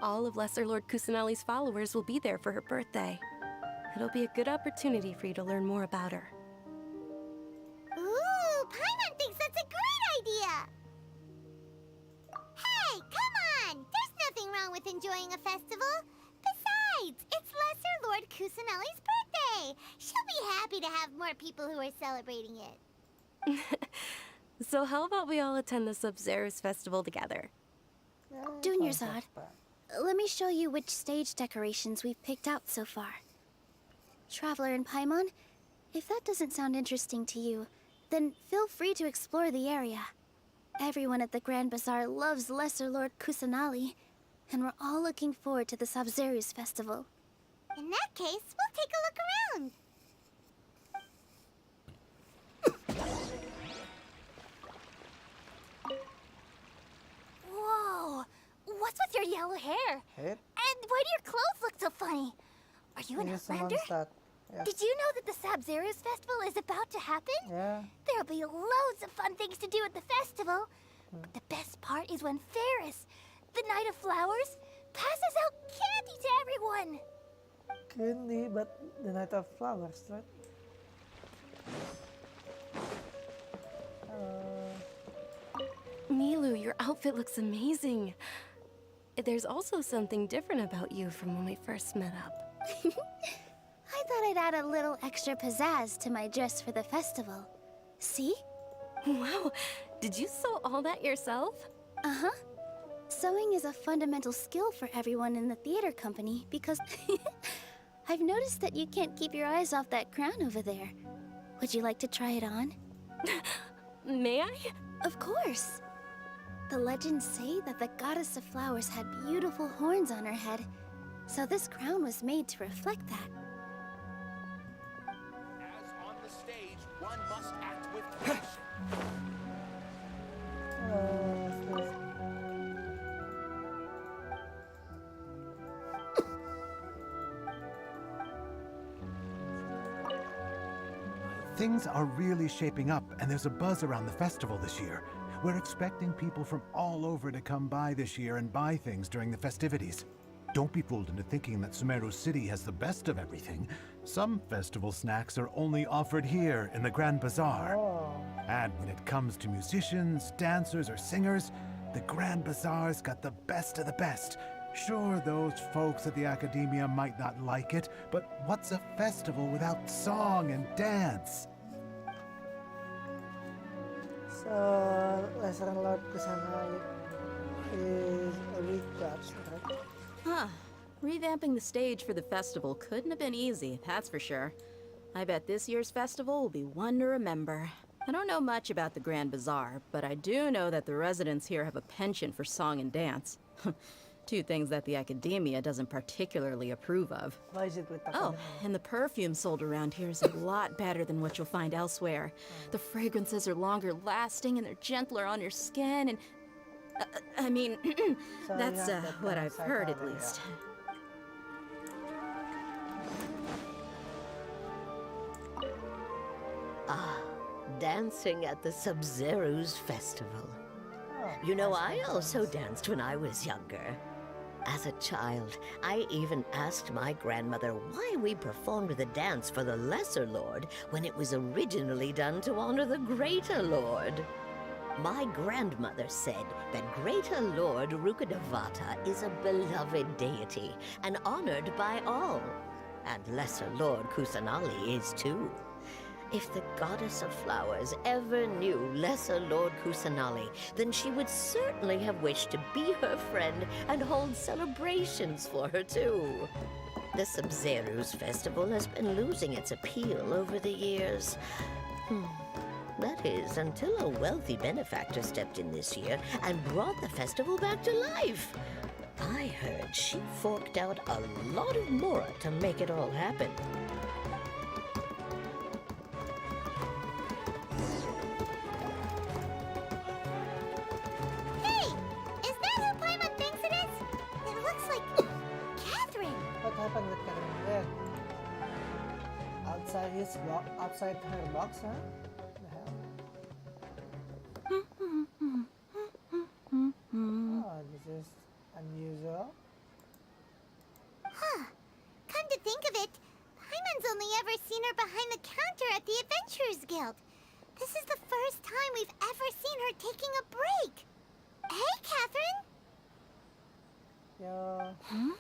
All of Lesser Lord Kusanali's followers will be there for her birthday. It'll be a good opportunity for you to learn more about her. Ooh, Paimon thinks that's a great idea! Hey, come on! There's nothing wrong with enjoying a festival. Besides, it's Lesser Lord Kusanali's birthday! She'll be happy to have more people who are celebrating it. So how about we all attend the Sabzeruz festival together? Dunyarzad, let me show you which stage decorations we've picked out so far. Traveler and Paimon, if that doesn't sound interesting to you, then feel free to explore the area. Everyone at the Grand Bazaar loves Lesser Lord Kusanali, and we're all looking forward to the Sabzeruz festival. In that case, we'll take a look around. Whoa! What's with your yellow hair? Hair? And why do your clothes look so funny? Are you an Outlander? Yeah. Did you know that the Sabzeruz festival is about to happen? Yeah. There'll be loads of fun things to do at the festival. But the best part is when Ferris, the Knight of Flowers, passes out candy to everyone. Candy, but the Night of Flowers, right? Milu, your outfit looks amazing. There's also something different about you from when we first met up. I thought I'd add a little extra pizzazz to my dress for the festival. See? Wow, did you sew all that yourself? Uh-huh. Sewing is a fundamental skill for everyone in the theater company because I've noticed that you can't keep your eyes off that crown over there. Would you like to try it on? May I? Of course. The legends say that the Goddess of Flowers had beautiful horns on her head, so this crown was made to reflect that. As on the stage, one must act with passion. Things are really shaping up, and there's a buzz around the festival this year. We're expecting people from all over to come by this year and buy things during the festivities. Don't be fooled into thinking that Sumeru City has the best of everything. Some festival snacks are only offered here in the Grand Bazaar. And when it comes to musicians, dancers, or singers, the Grand Bazaar's got the best of the best. Sure, those folks at the Academia might not like it, but what's a festival without song and dance? So, Lesser Lord Kusanali is a weak judge, right? Huh. Revamping the stage for the festival couldn't have been easy, that's for sure. I bet this year's festival will be one to remember. I don't know much about the Grand Bazaar, but I do know that the residents here have a penchant for song and dance. Two things that the Academia doesn't particularly approve of. Why is it with the Oh, and the perfume sold around here is a lot better than what you'll find elsewhere. The fragrances are longer lasting and they're gentler on your skin and... I mean, So that's you have that what kind of I've heard at psychology, least. Ah, dancing at the Sabzeruz festival. You know, I also danced when I was younger. As a child, I even asked my grandmother why we performed the dance for the Lesser Lord when it was originally done to honor the Greater Lord. My grandmother said that Greater Lord Rukkhadevata is a beloved deity and honored by all. And Lesser Lord Kusanali is too. If the Goddess of Flowers ever knew Lesser Lord Kusanali, then she would certainly have wished to be her friend and hold celebrations for her too. The Sabzeruz festival has been losing its appeal over the years. That is, until a wealthy benefactor stepped in this year and brought the festival back to life. I heard she forked out a lot of mora to make it all happen. Hey! Is that who Paimon thinks it is? It looks like... Catherine! What happened with Catherine? Yeah. outside his box, outside her box, huh? The hell? Oh, this is unusual. Huh. Come to think of it, Paimon's only ever seen her behind the counter at the Adventurers Guild. This is the first time we've ever seen her taking a break. Hey, Catherine! Yo. Hmm?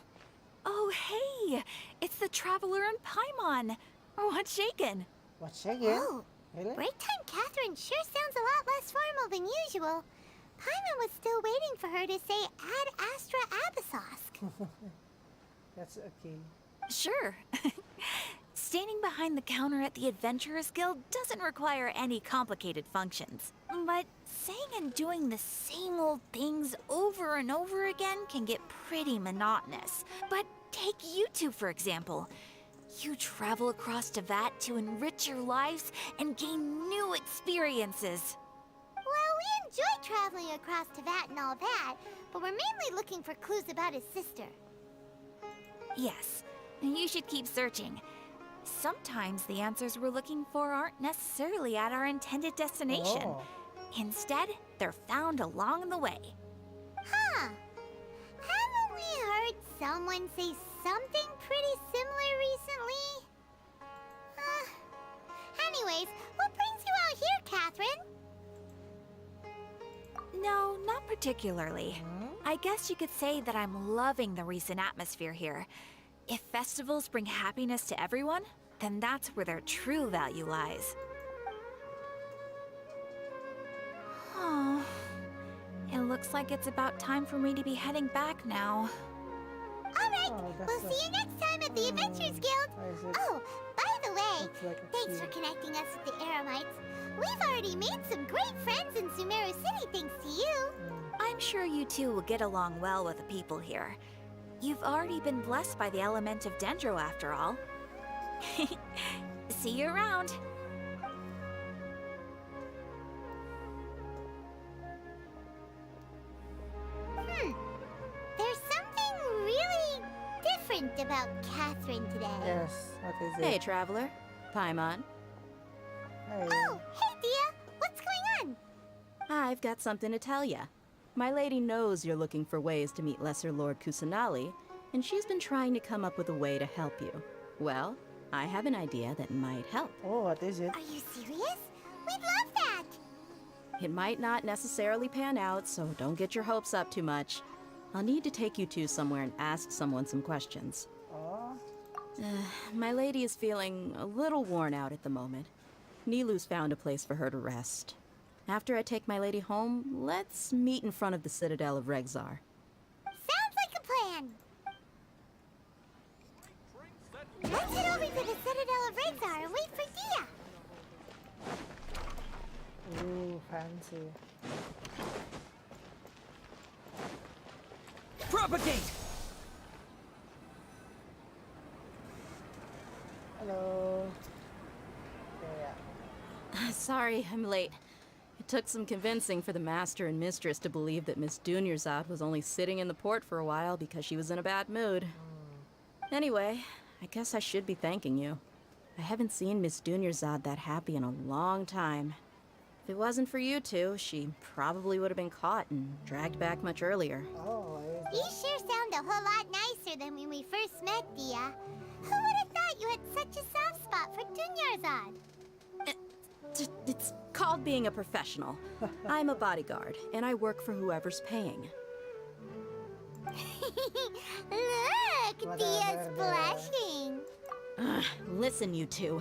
Oh, hey! It's the Traveler and Paimon. What's shaken? What's shaken? Oh, Really? break time Catherine sure sounds a lot less formal than usual. Paimon was still waiting for her to say Ad Astra Abyssosk. That's okay. Sure. Standing behind the counter at the Adventurers Guild doesn't require any complicated functions. But saying and doing the same old things over and over again can get pretty monotonous. But take you two, for example. You travel across Teyvat to enrich your lives and gain new experiences. Well, we enjoy traveling across Teyvat and all that, but we're mainly looking for clues about his sister. Yes, you should keep searching. Sometimes the answers we're looking for aren't necessarily at our intended destination. Oh. Instead, they're found along the way. Huh. Haven't we heard someone say something pretty similar recently? Anyways, what brings you out here, Catherine? No, not particularly. I guess you could say that I'm loving the recent atmosphere here. If festivals bring happiness to everyone, then that's where their true value lies. Oh, it looks like it's about time for me to be heading back now. Alright, we'll see you next time at the Adventurers Guild. Oh, by the way, thanks for connecting us with the Eremites. We've already made some great friends in Sumeru City thanks to you. I'm sure you two will get along well with the people here. You've already been blessed by the element of Dendro after all. See you around. There's something really different about Catherine today. Yes, what is it? Hey, Traveler. Paimon. Hey. Oh, hey, Dia. What's going on? I've got something to tell ya. My lady knows you're looking for ways to meet Lesser Lord Kusanali, and she's been trying to come up with a way to help you. Well, I have an idea that might help. Oh, what is it? Are you serious? We'd love that. It might not necessarily pan out, so don't get your hopes up too much. I'll need to take you two somewhere and ask someone some questions. Oh. My lady is feeling a little worn out at the moment. Nilu's found a place for her to rest. After I take my lady home, let's meet in front of the Citadel of Regzar. Sounds like a plan. Let's head over to the Citadel of Regzar and wait for Dia. Ooh, fancy. Propagate! Hello. Yeah. Sorry, I'm late. It took some convincing for the master and mistress to believe that Miss Dunyarzad was only sitting in the port for a while because she was in a bad mood. Anyway, I guess I should be thanking you. I haven't seen Miss Dunyarzad that happy in a long time. If it wasn't for you two, she probably would have been caught and dragged back much earlier. Oh, You sure sound a whole lot nicer than when we first met, Dia. Who would have thought you had such a soft spot for Dunyarzad? It's called being a professional. I'm a bodyguard, and I work for whoever's paying. Look, Dia's blushing. Listen, you two.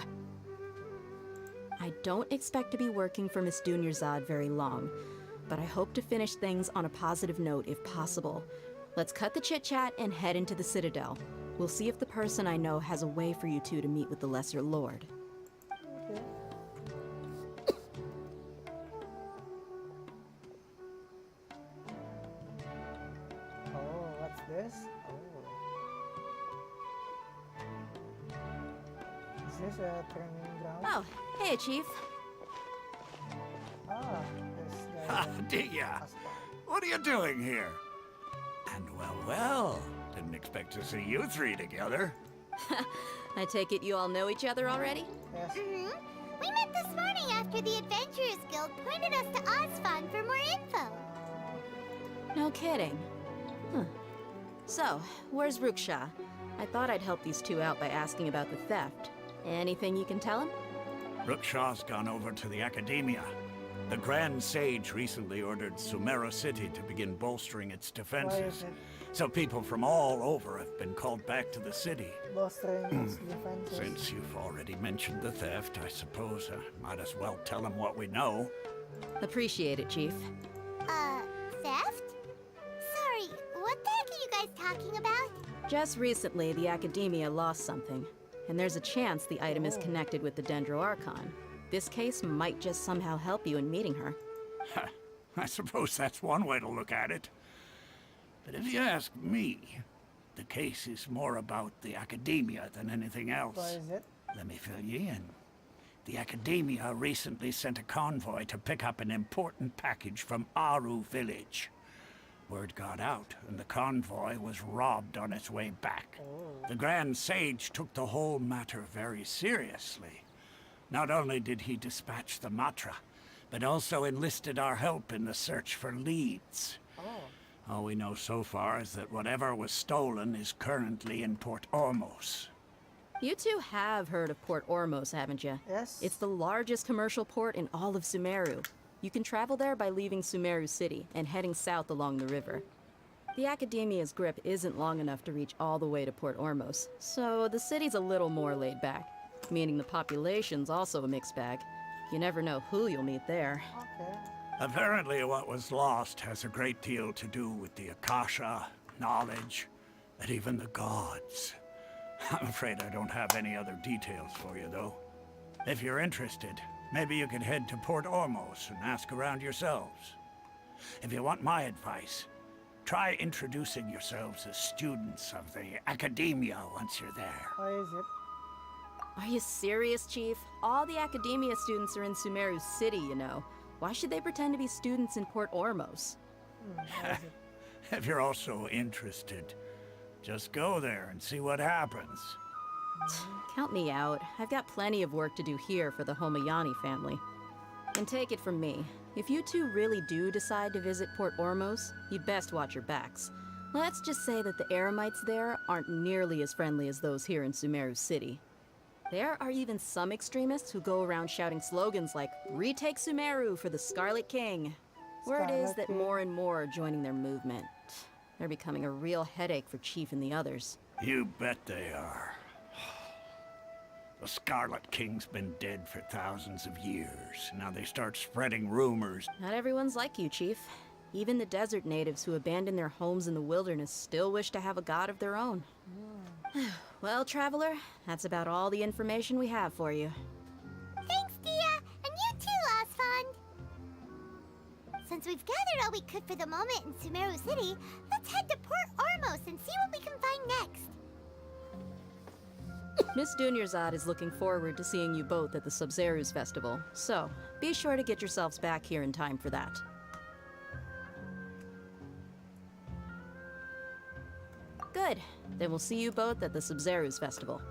I don't expect to be working for Miss Dunyarzad very long, but I hope to finish things on a positive note if possible. Let's cut the chit-chat and head into the Citadel. We'll see if the person I know has a way for you two to meet with the Lesser Lord. Oh, what's this? Oh. Is this a training ground? Oh, hey, Chief. Ah, this Ah, Dia! What are you doing here? And well, didn't expect to see you three together. I take it you all know each other already? Yes. We met this morning after the Adventurers Guild pointed us to Osfon for more info. No kidding. Huh. So, where's Ruksha? I thought I'd help these two out by asking about the theft. Anything you can tell him? Rukshaw's gone over to the Academia. The Grand Sage recently ordered Sumeru City to begin bolstering its defenses. So people from all over have been called back to the city. Bolstering its defenses. Since you've already mentioned the theft, I suppose I might as well tell them what we know. Appreciate it, Chief. Theft? Sorry, what the heck are you guys talking about? Just recently, the Academia lost something, and there's a chance the item is connected with the Dendro Archon. This case might just somehow help you in meeting her. I suppose that's one way to look at it. But if you ask me, the case is more about the Academia than anything else. What is it? Let me fill you in. The Academia recently sent a convoy to pick up an important package from Aru village. Word got out, and the convoy was robbed on its way back. The Grand Sage took the whole matter very seriously. Not only did he dispatch the Matra, but also enlisted our help in the search for leads. All we know so far is that whatever was stolen is currently in Port Ormos. You two have heard of Port Ormos, haven't you? Yes. It's the largest commercial port in all of Sumeru. You can travel there by leaving Sumeru City and heading south along the river. The Academia's grip isn't long enough to reach all the way to Port Ormos, so the city's a little more laid back, meaning the population's also a mixed bag. You never know who you'll meet there. Okay. Apparently what was lost has a great deal to do with the Akasha, knowledge, and even the gods. I'm afraid I don't have any other details for you, though. If you're interested, maybe you could head to Port Ormos and ask around yourselves. If you want my advice, try introducing yourselves as students of the Academia once you're there. What is it? Are you serious, Chief? All the Academia students are in Sumeru City, you know. Why should they pretend to be students in Port Ormos? If you're also interested, just go there and see what happens. Count me out. I've got plenty of work to do here for the Homayani family. And take it from me, if you two really do decide to visit Port Ormos, you'd best watch your backs. Let's just say that the Eremites there aren't nearly as friendly as those here in Sumeru City. There are even some extremists who go around shouting slogans like, "Retake Sumeru for the Scarlet King." Word is that more and more are joining their movement. They're becoming a real headache for Chief and the others. You bet they are. The Scarlet King's been dead for thousands of years. Now they start spreading rumors. Not everyone's like you, Chief. Even the desert natives who abandoned their homes in the wilderness still wish to have a god of their own. Well, Traveler, that's about all the information we have for you. Thanks, Dia, and you too, Osfond. Since we've gathered all we could for the moment in Sumeru City, let's head to Port Ormos and see what we can find next. Miss Dunyarzad is looking forward to seeing you both at the Sub-Zeru's festival, so be sure to get yourselves back here in time for that. Good. Then we'll see you both at the Sub-Zeru's festival.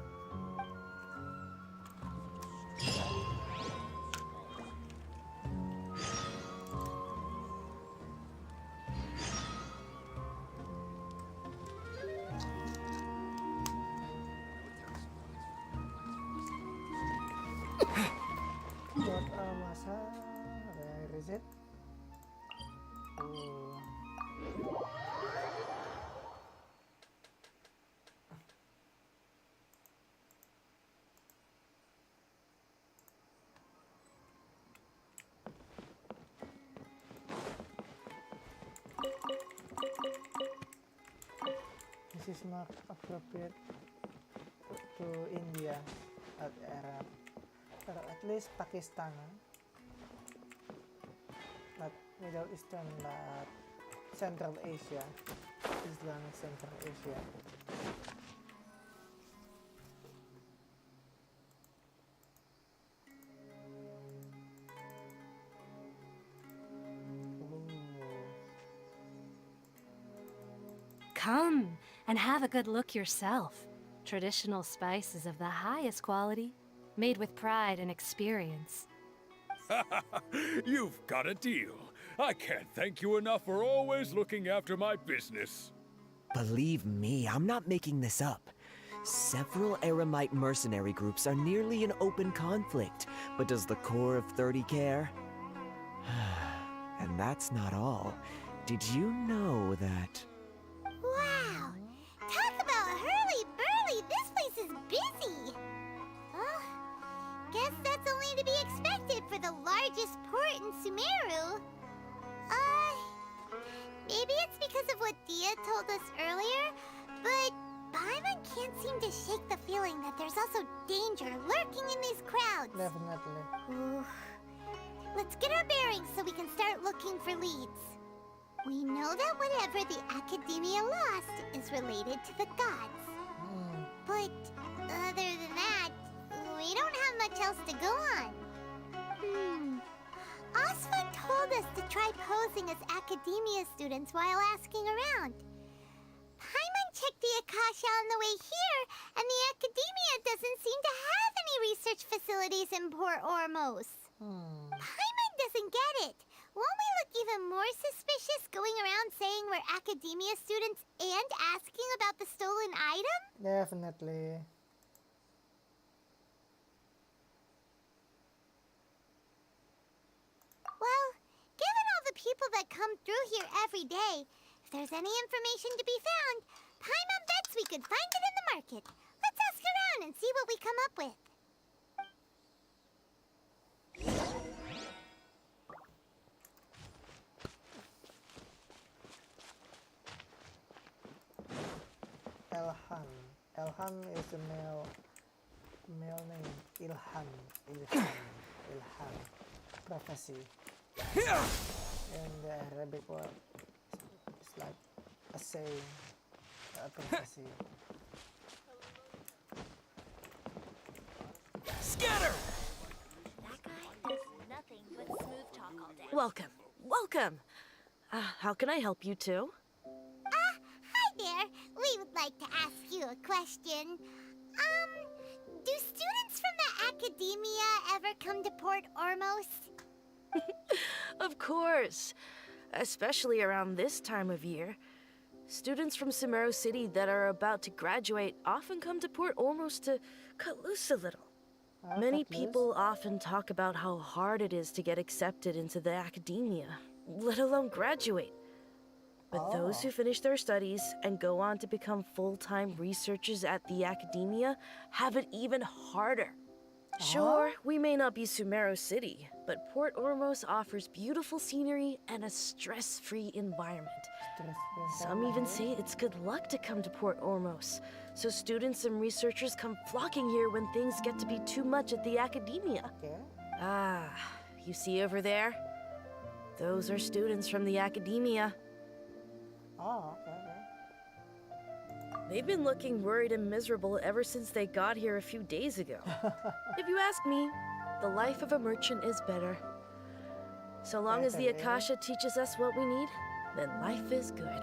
Where is it? This is not appropriate to India at Arab, but at least Pakistan, not Middle Eastern, but Central Asia, Islamic Central Asia. Come and have a good look yourself. Traditional spices of the highest quality, made with pride and experience. You've got a deal. I can't thank you enough for always looking after my business. Believe me, I'm not making this up. Several Eremite mercenary groups are nearly in open conflict, but does the core of 30 care? And that's not all. Did you know that... Wow! Talk about hurly-burly! This place is busy! Well, guess that's only to be expected for the largest port in Sumeru. Maybe it's because of what Dia told us earlier, but Paimon can't seem to shake the feeling that there's also danger lurking in these crowds. Definitely. Ooh. Let's get our bearings so we can start looking for leads. We know that whatever the Academia lost is related to the gods. But other than that, we don't have much else to go on. Osfa told us to try posing as Academia students while asking around. Paimon checked the Akasha on the way here, and the Academia doesn't seem to have any research facilities in Port Ormos. Paimon doesn't get it. Won't we look even more suspicious going around saying we're Academia students and asking about the stolen item? Definitely. Well, given all the people that come through here every day, if there's any information to be found, Paimon bets we could find it in the market. Let's ask around and see what we come up with. Elhan. Elhan is a male name. Ilhan. Prophecy. In the Arabic word, it's like a saying, a prophecy. Scatter! That guy does nothing but smooth talk all day. Welcome. Welcome. How can I help you two? Hi there. We would like to ask you a question. Do students from the Academia ever come to Port Ormos? Of course. Especially around this time of year. Students from Sumeru City that are about to graduate often come to Port Ormos to cut loose a little. Many people often talk about how hard it is to get accepted into the Academia, let alone graduate. But those who finish their studies and go on to become full-time researchers at the Academia have it even harder. Sure, we may not be Sumeru City, but Port Ormos offers beautiful scenery and a stress-free environment. Some even say it's good luck to come to Port Ormos, so students and researchers come flocking here when things get to be too much at the Academia. You see over there? Those are students from the Academia. They've been looking worried and miserable ever since they got here a few days ago. If you ask me, the life of a merchant is better. So long as the Akasha teaches us what we need, then life is good.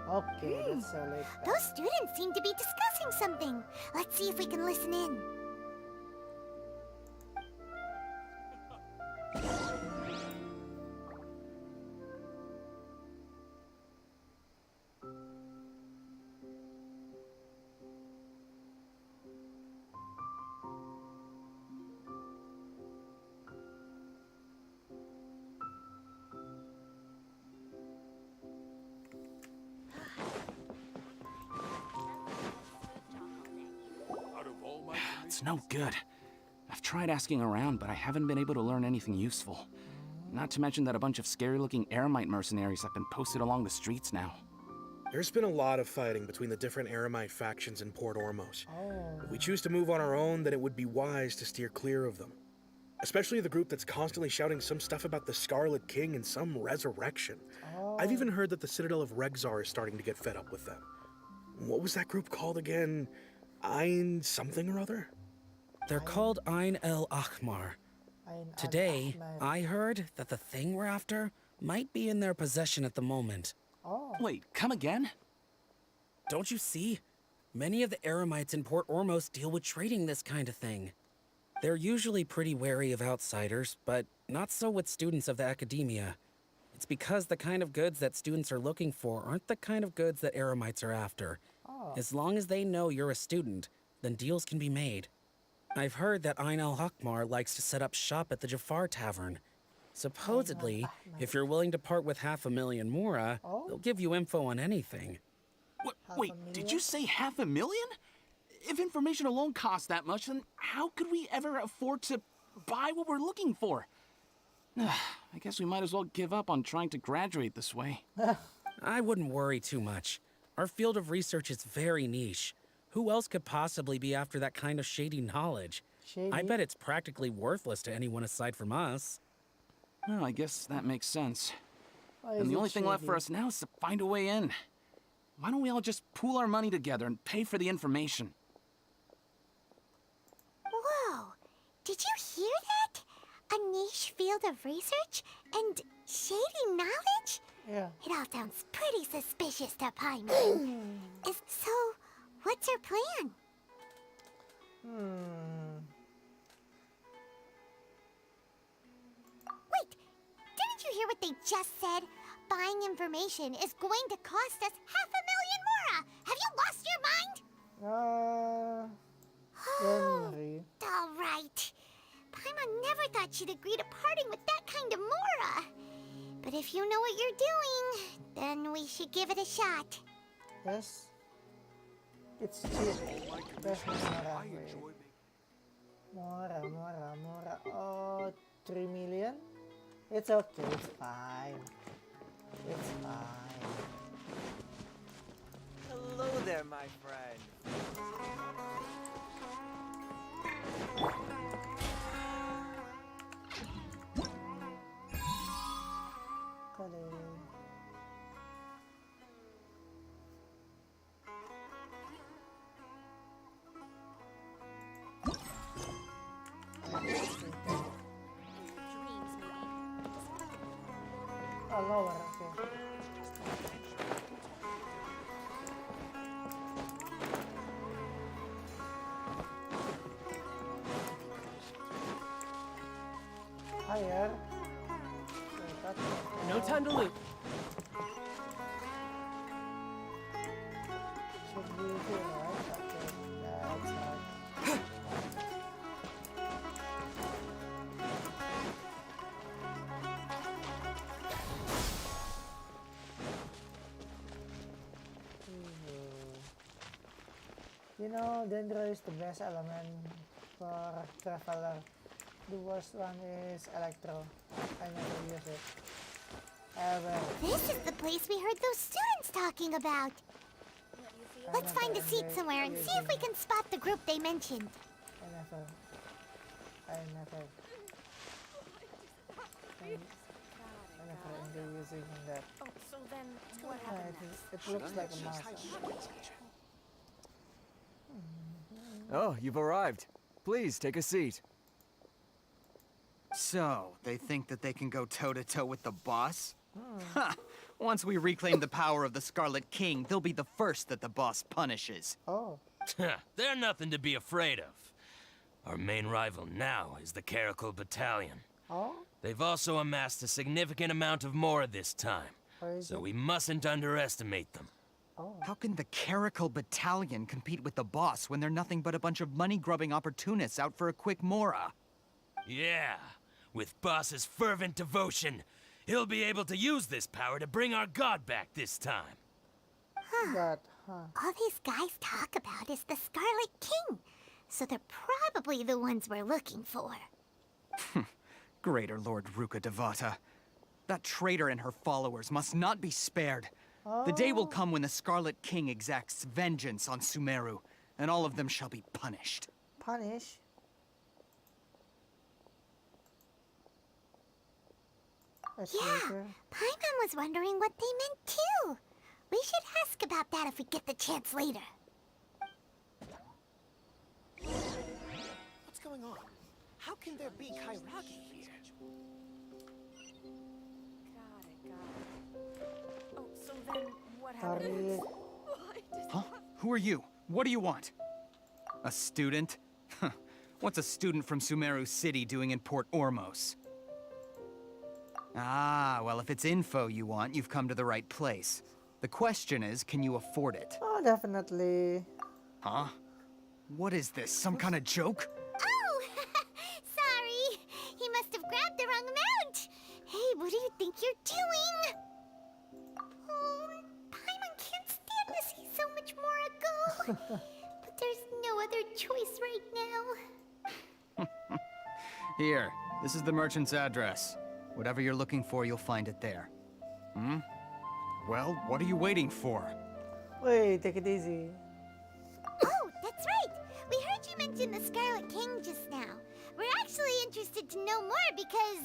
Okay, that's so late. Those students seem to be discussing something. Let's see if we can listen in. It's no good. I've tried asking around, but I haven't been able to learn anything useful. Not to mention that a bunch of scary-looking Eremite mercenaries have been posted along the streets now. There's been a lot of fighting between the different Eremite factions in Port Ormos. If we choose to move on our own, then it would be wise to steer clear of them. Especially the group that's constantly shouting some stuff about the Scarlet King and some resurrection. I've even heard that the Citadel of Regzar is starting to get fed up with them. What was that group called again? Ein something or other? They're called Ein El Ahmar. Today, I heard that the thing we're after might be in their possession at the moment. Wait, come again? Don't you see? Many of the Eremites in Port Ormos deal with trading this kind of thing. They're usually pretty wary of outsiders, but not so with students of the academia. It's because the kind of goods that students are looking for aren't the kind of goods that Eremites are after. As long as they know you're a student, then deals can be made. I've heard that Ain al-Hakmar likes to set up shop at the Jafar Tavern. Supposedly, if you're willing to part with 500,000 mora, they'll give you info on anything. Wait, did you say 500,000? If information alone costs that much, then how could we ever afford to buy what we're looking for? I guess we might as well give up on trying to graduate this way. I wouldn't worry too much. Our field of research is very niche. Who else could possibly be after that kind of shady knowledge? I bet it's practically worthless to anyone aside from us. Well, I guess that makes sense. Why And is the it only thing left for shady? us now is to find a way in. Why don't we all just pool our money together and pay for the information? Whoa! Did you hear that? A niche field of research and shady knowledge? Yeah. It all sounds pretty suspicious to Paimon. So, what's your plan? Wait, didn't you hear what they just said? Buying information is going to cost us 500,000 mora! Have you lost your mind? Henry. All right. Paimon never thought she'd agree to parting with that kind of mora. But if you know what you're doing, then we should give it a shot. Yes. It's cheap. Best Mora. Mora. Oh, 3 million? It's okay. It's fine. It's fine. Hello there, my friend. Oh, lower. Okay. Higher. No time to loot. Should be here, right? Okay, that's right. You know, Dendro is the best element for Traveler. The worst one is Electro. I never use it. Ever. This is the place we heard those students talking about. Let's find a seat somewhere and see if we can spot the group they mentioned. I never enjoy using that. Oh, so then what Yeah, happened next? it looks like a mouse. Oh, you've arrived. Please, take a seat. So, they think that they can go toe-to-toe with the boss? Ha! Once we reclaim the power of the Scarlet King, they'll be the first that the boss punishes. Oh. They're nothing to be afraid of. Our main rival now is the Caracal Battalion. Oh? They've also amassed a significant amount of more this time, so we mustn't underestimate them. How can the Caracal Battalion compete with the boss when they're nothing but a bunch of money-grubbing opportunists out for a quick mora? Yeah, with Boss's fervent devotion, he'll be able to use this power to bring our god back this time. All these guys talk about is the Scarlet King, so they're probably the ones we're looking for. Greater Lord Ruka Devata. That traitor and her followers must not be spared. The day will come when the Scarlet King exacts vengeance on Sumeru, and all of them shall be punished. Punish? Yeah, Paimon was wondering what they meant too. We should ask about that if we get the chance later. What's going on? How can there be Kairagi here? Got it. Oh, so then what happened Huh? Who are you? What do you want? A student? What's a student from Sumeru City doing in Port Ormos? Ah, well, if it's info you want, you've come to the right place. The question is, can you afford it? Oh, definitely. Huh? What is this, some kind of joke? Oh! Sorry! He must have grabbed the wrong amount! Hey, what do you think you're doing? Oh, Paimon can't stand to see so much more go. But there's no other choice right now. Here, this is the merchant's address. Whatever you're looking for, you'll find it there. Hmm? Well, what are you waiting for? Wait, take it easy. Oh, that's right! We heard you mention the Scarlet King just now. We're actually interested to know more because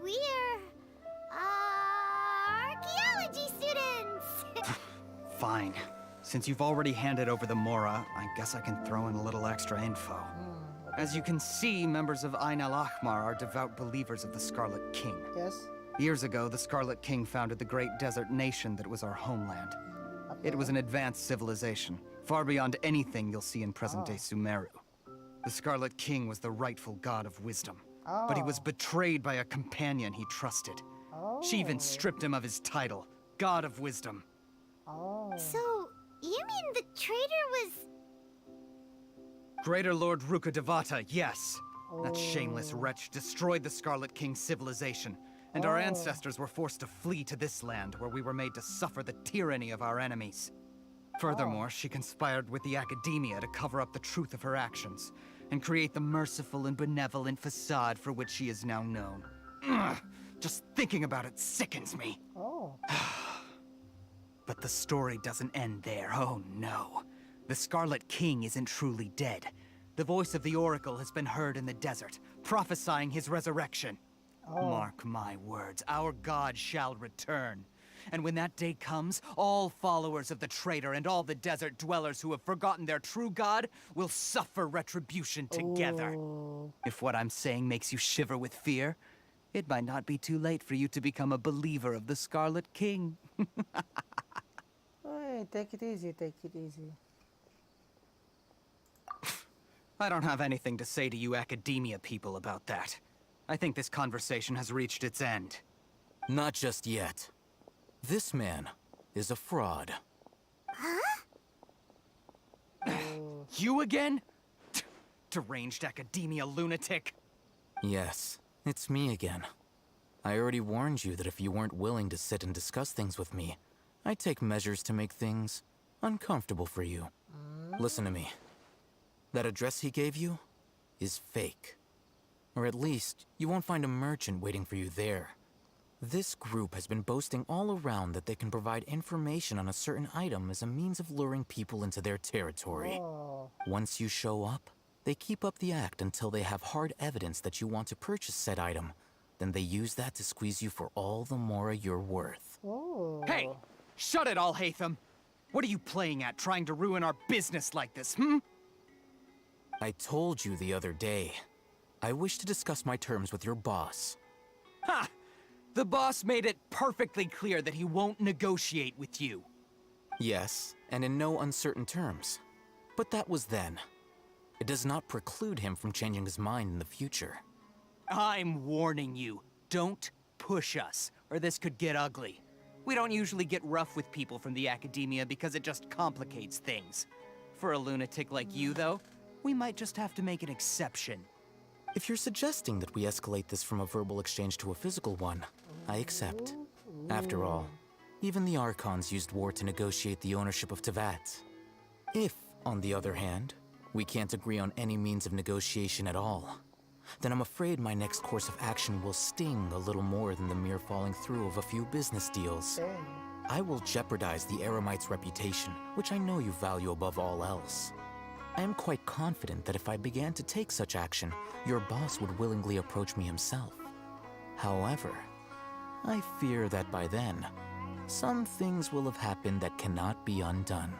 we're archaeology students. Fine. Since you've already handed over the Mora, I guess I can throw in a little extra info. As you can see, members of Ain al-Ahmar are devout believers of the Scarlet King. Yes. Years ago, the Scarlet King founded the great desert nation that was our homeland. It was an advanced civilization, far beyond anything you'll see in present-day Sumeru. The Scarlet King was the rightful god of wisdom, but he was betrayed by a companion he trusted. She even stripped him of his title, God of Wisdom. So, you mean the traitor was... Greater Lord Rukkhadevata, yes. That shameless wretch destroyed the Scarlet King's civilization, and our ancestors were forced to flee to this land where we were made to suffer the tyranny of our enemies. Furthermore, she conspired with the Academia to cover up the truth of her actions, and create the merciful and benevolent facade for which she is now known. Ugh, just thinking about it sickens me. But the story doesn't end there, oh no. The Scarlet King isn't truly dead. The voice of the Oracle has been heard in the desert, prophesying his resurrection. Mark my words, our god shall return. And when that day comes, all followers of the traitor and all the desert dwellers who have forgotten their true god will suffer retribution together. If what I'm saying makes you shiver with fear, it might not be too late for you to become a believer of the Scarlet King. Wait, take it easy, take it easy. I don't have anything to say to you Academia people about that. I think this conversation has reached its end. Not just yet. This man is a fraud. You again? Deranged Academia lunatic. Yes, it's me again. I already warned you that if you weren't willing to sit and discuss things with me, I'd take measures to make things uncomfortable for you. Listen to me. That address he gave you is fake. Or at least, you won't find a merchant waiting for you there. This group has been boasting all around that they can provide information on a certain item as a means of luring people into their territory. Once you show up, they keep up the act until they have hard evidence that you want to purchase said item. Then they use that to squeeze you for all the more you're worth. Hey! Shut it all, Hatham! What are you playing at, trying to ruin our business like this, hmm? I told you the other day. I wish to discuss my terms with your boss. Ha! The boss made it perfectly clear that he won't negotiate with you. Yes, and in no uncertain terms. But that was then. It does not preclude him from changing his mind in the future. I'm warning you. Don't push us, or this could get ugly. We don't usually get rough with people from the Academia because it just complicates things. For a lunatic like you, though, we might just have to make an exception. If you're suggesting that we escalate this from a verbal exchange to a physical one, I accept. After all, even the Archons used war to negotiate the ownership of Teyvat. If, on the other hand, we can't agree on any means of negotiation at all, then I'm afraid my next course of action will sting a little more than the mere falling through of a few business deals. I will jeopardize the Eremite's reputation, which I know you value above all else. I am quite confident that if I began to take such action, your boss would willingly approach me himself. However, I fear that by then, some things will have happened that cannot be undone.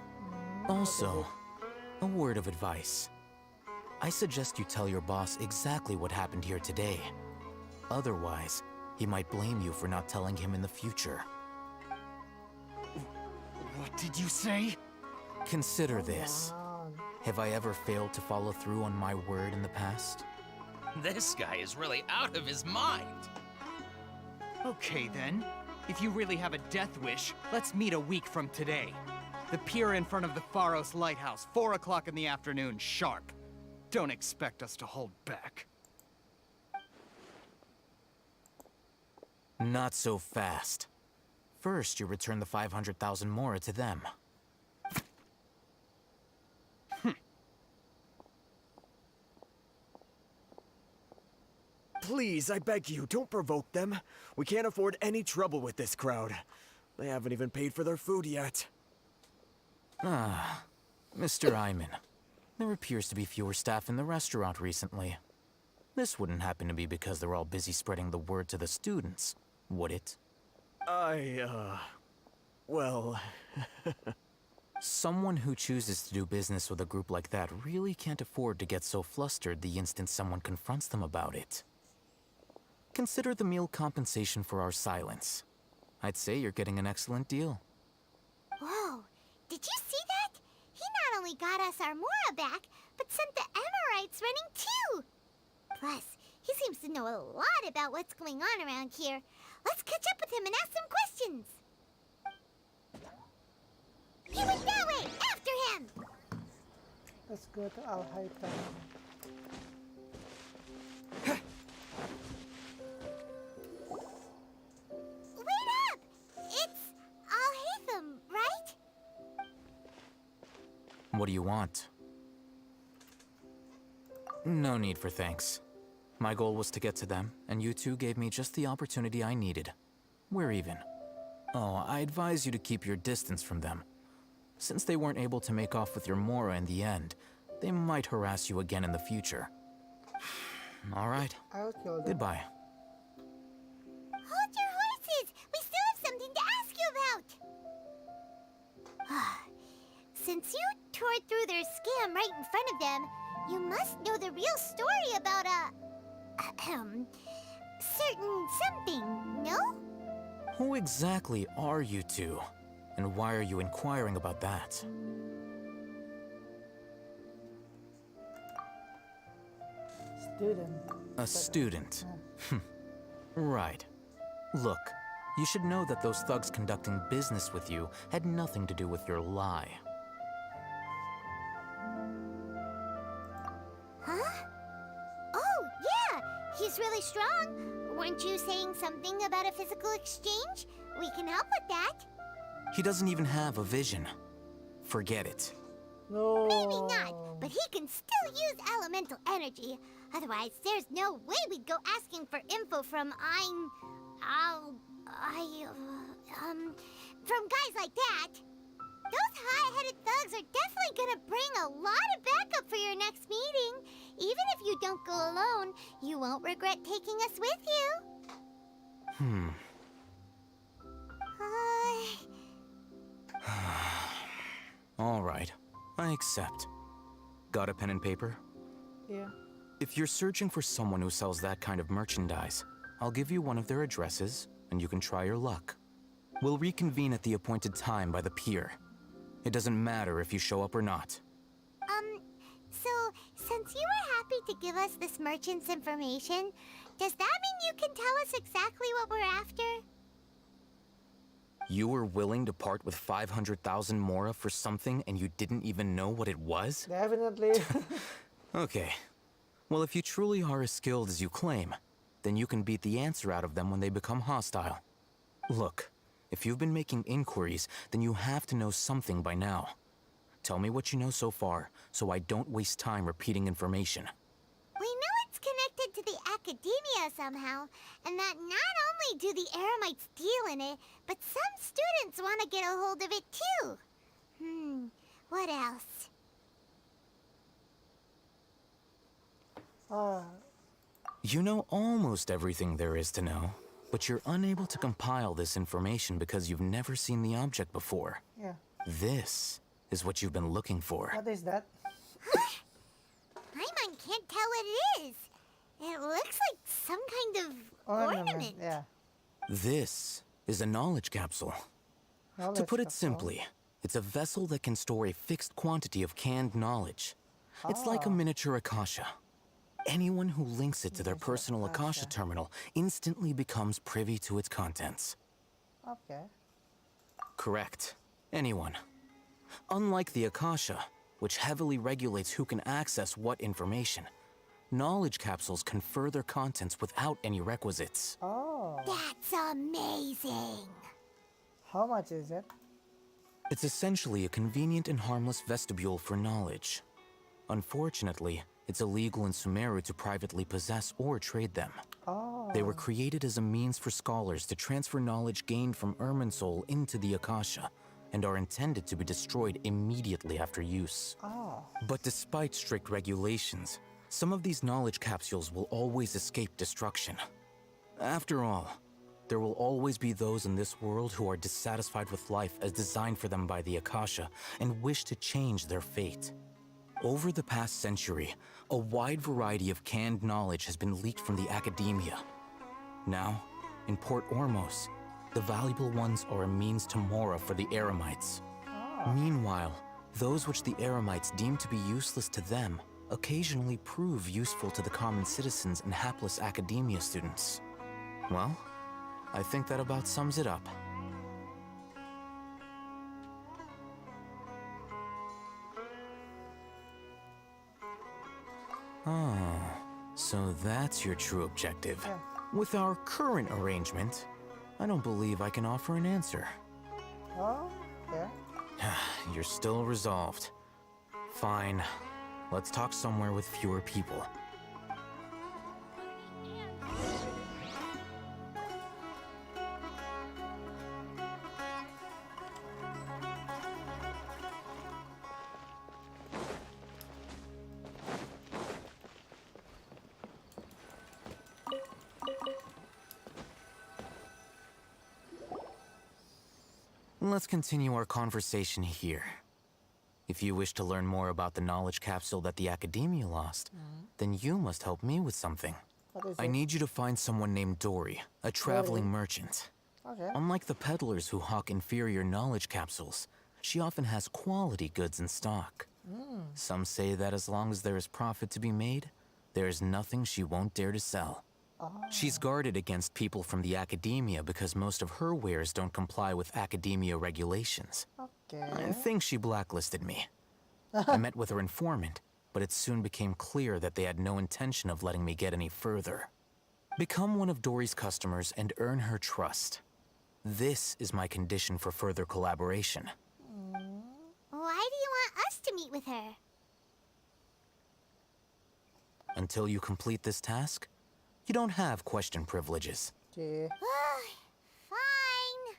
Also, a word of advice. I suggest you tell your boss exactly what happened here today. Otherwise, he might blame you for not telling him in the future. What did you say? Consider this. Have I ever failed to follow through on my word in the past? This guy is really out of his mind. Okay then. If you really have a death wish, let's meet a week from today. The pier in front of the Pharos Lighthouse, 4 o'clock in the afternoon, sharp. Don't expect us to hold back. Not so fast. First, you return the 500,000 mora to them. Please, I beg you, don't provoke them. We can't afford any trouble with this crowd. They haven't even paid for their food yet. Ah, Mr. Iman. There appears to be fewer staff in the restaurant recently. This wouldn't happen to be because they're all busy spreading the word to the students, would it? Well... Someone who chooses to do business with a group like that really can't afford to get so flustered the instant someone confronts them about it. Consider the meal compensation for our silence. I'd say you're getting an excellent deal. Whoa, did you see that? He not only got us our Mora back, but sent the Emirites running too! Plus, he seems to know a lot about what's going on around here. Let's catch up with him and ask some questions! He went that way! After him! Let's go to Al Haytham. Wait up! It's Al Haytham, right? What do you want? No need for thanks. My goal was to get to them, and you two gave me just the opportunity I needed. We're even. Oh, I advise you to keep your distance from them. Since they weren't able to make off with your Mora in the end, they might harass you again in the future. All right. I'll kill them. Goodbye. Hold your horses! We still have something to ask you about! Since you tore through their scam right in front of them, you must know the real story about certain something, no? Who exactly are you two? And why are you inquiring about that? Student. A student. Right. Look, you should know that those thugs conducting business with you had nothing to do with your lie. Huh? Oh, yeah! He's really strong. Weren't you saying something about a physical exchange? We can help with that. He doesn't even have a vision. Forget it. No. Maybe not, but he can still use elemental energy. Otherwise, there's no way we'd go asking for info from from guys like that. Those high-headed thugs are definitely gonna bring a lot of backup for your next meeting. Even if you don't go alone, you won't regret taking us with you. All right, I accept. Got a pen and paper? Yeah. If you're searching for someone who sells that kind of merchandise, I'll give you one of their addresses, and you can try your luck. We'll reconvene at the appointed time by the pier. It doesn't matter if you show up or not. So, since you were happy to give us this merchant's information, does that mean you can tell us exactly what we're after? You were willing to part with 500,000 mora for something and you didn't even know what it was? Definitely. Okay. Well, if you truly are as skilled as you claim, then you can beat the answer out of them when they become hostile. Look, if you've been making inquiries, then you have to know something by now. Tell me what you know so far, so I don't waste time repeating information. We know it's connected to the academia somehow, and that not only do the Eremites deal in it, but some students want to get a hold of it too. What else? You know almost everything there is to know, but you're unable to compile this information because you've never seen the object before. Yeah. This is what you've been looking for. What is that? Paimon can't tell what it is. It looks like some kind of ornament. Yeah. This is a knowledge capsule. To put it simply, It's a vessel that can store a fixed quantity of canned knowledge. It's like a miniature Akasha. Anyone who links it to their personal Akasha terminal instantly becomes privy to its contents. Okay. Correct. Anyone. Unlike the Akasha, which heavily regulates who can access what information, knowledge capsules confer their contents without any requisites. Oh. That's amazing. How much is it? It's essentially a convenient and harmless vestibule for knowledge. Unfortunately, it's illegal in Sumeru to privately possess or trade them. Oh. They were created as a means for scholars to transfer knowledge gained from Irminsul into the Akasha, and are intended to be destroyed immediately after use. Oh. But despite strict regulations, some of these knowledge capsules will always escape destruction. After all, there will always be those in this world who are dissatisfied with life as designed for them by the Akasha and wish to change their fate. Over the past century, a wide variety of canned knowledge has been leaked from the academia. Now, in Port Ormos, the valuable ones are a means to Mora for the Eremites. Meanwhile, those which the Eremites deem to be useless to them occasionally prove useful to the common citizens and hapless academia students. Well, I think that about sums it up. Oh, so that's your true objective. With our current arrangement, I don't believe I can offer an answer. Oh, yeah. You're still resolved. Fine. Let's talk somewhere with fewer people. Let's continue our conversation here. If you wish to learn more about the knowledge capsule that the Academia lost, then you must help me with something. What is I it? need you to find someone named Dory, a traveling merchant. Okay. Unlike the peddlers who hawk inferior knowledge capsules, she often has quality goods in stock. Some say that as long as there is profit to be made, there is nothing she won't dare to sell. She's guarded against people from the Academia because most of her wares don't comply with Academia regulations. Okay. I think she blacklisted me. I met with her informant, but it soon became clear that they had no intention of letting me get any further. Become one of Dory's customers and earn her trust. This is my condition for further collaboration. Why do you want us to meet with her? Until you complete this task, you don't have question privileges. Okay. Fine.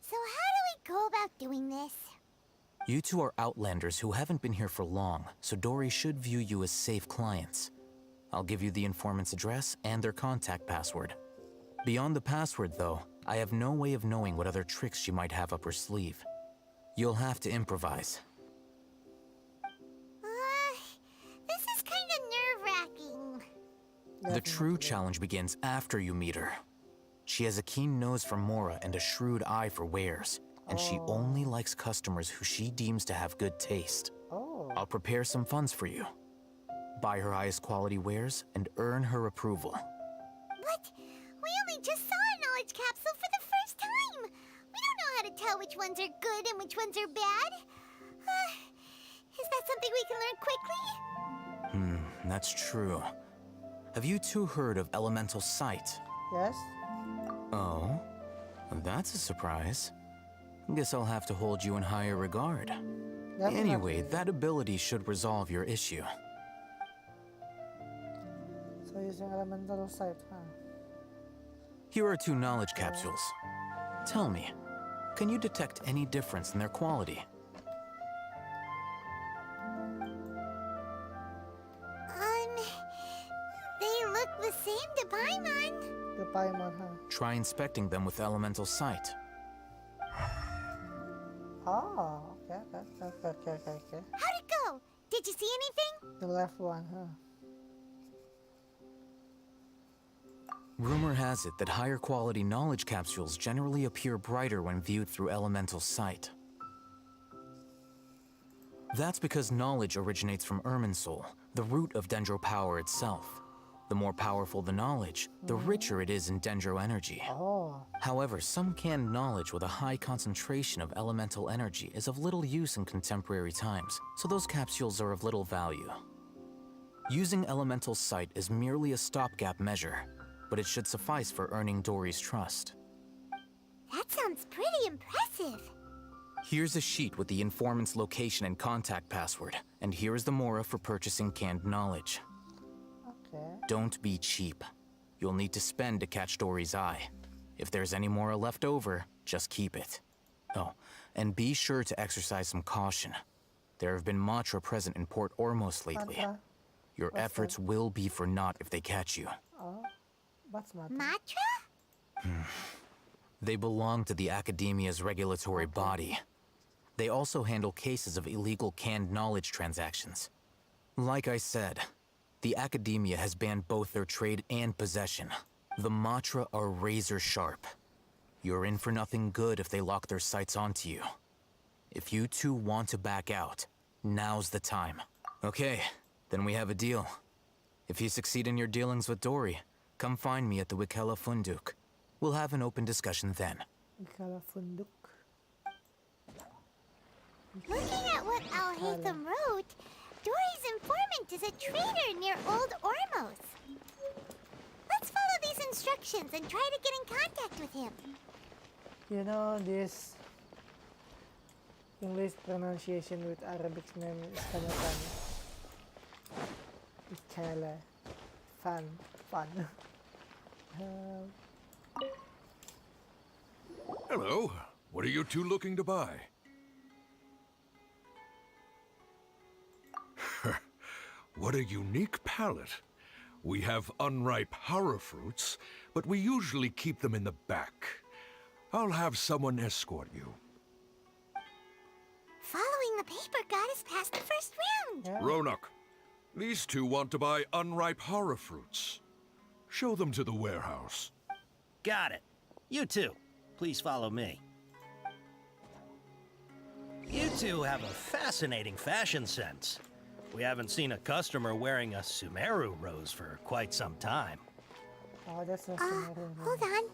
So how do we go about doing this? You two are outlanders who haven't been here for long, so Dory should view you as safe clients. I'll give you the informant's address and their contact password. Beyond the password, though, I have no way of knowing what other tricks she might have up her sleeve. You'll have to improvise. This is kind of nerve-wracking. The true challenge begins after you meet her. She has a keen nose for Mora and a shrewd eye for wares, and she only likes customers who she deems to have good taste. I'll prepare some funds for you. Buy her highest quality wares and earn her approval. What? We only just saw a knowledge capsule for the first time. We don't know how to tell which ones are good and which ones are bad. Is that something we can learn quickly? That's true. Have you two heard of elemental sight? Yes. Oh? That's a surprise. Guess I'll have to hold you in higher regard. Anyway, that ability should resolve your issue. So using elemental sight, huh? Here are 2 knowledge capsules. Tell me, can you detect any difference in their quality? They look the same to Paimon. The Paimon, huh? Try inspecting them with elemental sight. Oh, okay. How'd it go? Did you see anything? The left one, huh? Rumor has it that higher quality knowledge capsules generally appear brighter when viewed through elemental sight. That's because knowledge originates from Irminsul, the root of Dendro power itself. The more powerful the knowledge, the richer it is in Dendro energy. However, some canned knowledge with a high concentration of elemental energy is of little use in contemporary times, so those capsules are of little value. Using elemental sight is merely a stopgap measure, but it should suffice for earning Dory's trust. That sounds pretty impressive. Here's a sheet with the informant's location and contact password, and here is the mora for purchasing canned knowledge. Okay. Don't be cheap. You'll need to spend to catch Dory's eye. If there's any mora left over, just keep it. Oh, and be sure to exercise some caution. There have been Matra present in Port Ormos lately. Matra? Your What's efforts that? will be for naught if they catch you. Oh, what's Matra? Matra? They belong to the Academia's regulatory body. They also handle cases of illegal canned knowledge transactions. Like I said, the Academia has banned both their trade and possession. The Matra are razor sharp. You're in for nothing good if they lock their sights onto you. If you two want to back out, now's the time. Okay, then we have a deal. If you succeed in your dealings with Dory, come find me at the Wikela Funduk. We'll have an open discussion then. Wikela Funduk. Looking at what Al-Haytham wrote, Dory's informant is a traitor near Old Ormos. Let's follow these instructions and try to get in contact with him. You know, this English pronunciation with Arabic name is kind of fun. It's kind of fun. Hello. What are you two looking to buy? What a unique palette. We have unripe hara fruits, but we usually keep them in the back. I'll have someone escort you. Following the paper got us past the first round. Ronak, these two want to buy unripe hara fruits. Show them to the warehouse. Got it. You two, please follow me. You two have a fascinating fashion sense. We haven't seen a customer wearing a sumeru rose for quite some time. Oh, that's a Sumeru. Hold on.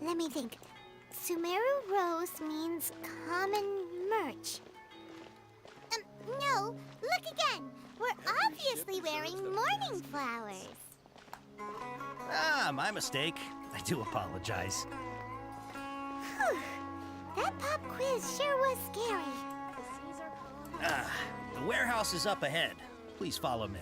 Let me think. Sumeru rose means common merch. No, look again. We're obviously wearing morning flowers. Ah, my mistake. I do apologize. Whew. That pop quiz sure was scary. Ah, the warehouse is up ahead. Please follow me.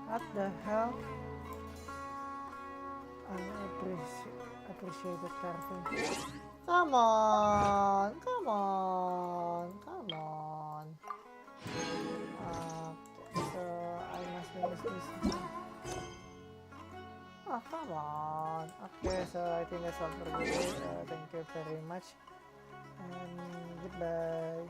What the hell? Appreciate the carving. Come on! Come on! Come on! So I must finish this. Oh, come on! Okay, so I think that's all for today. Thank you very much. And goodbye.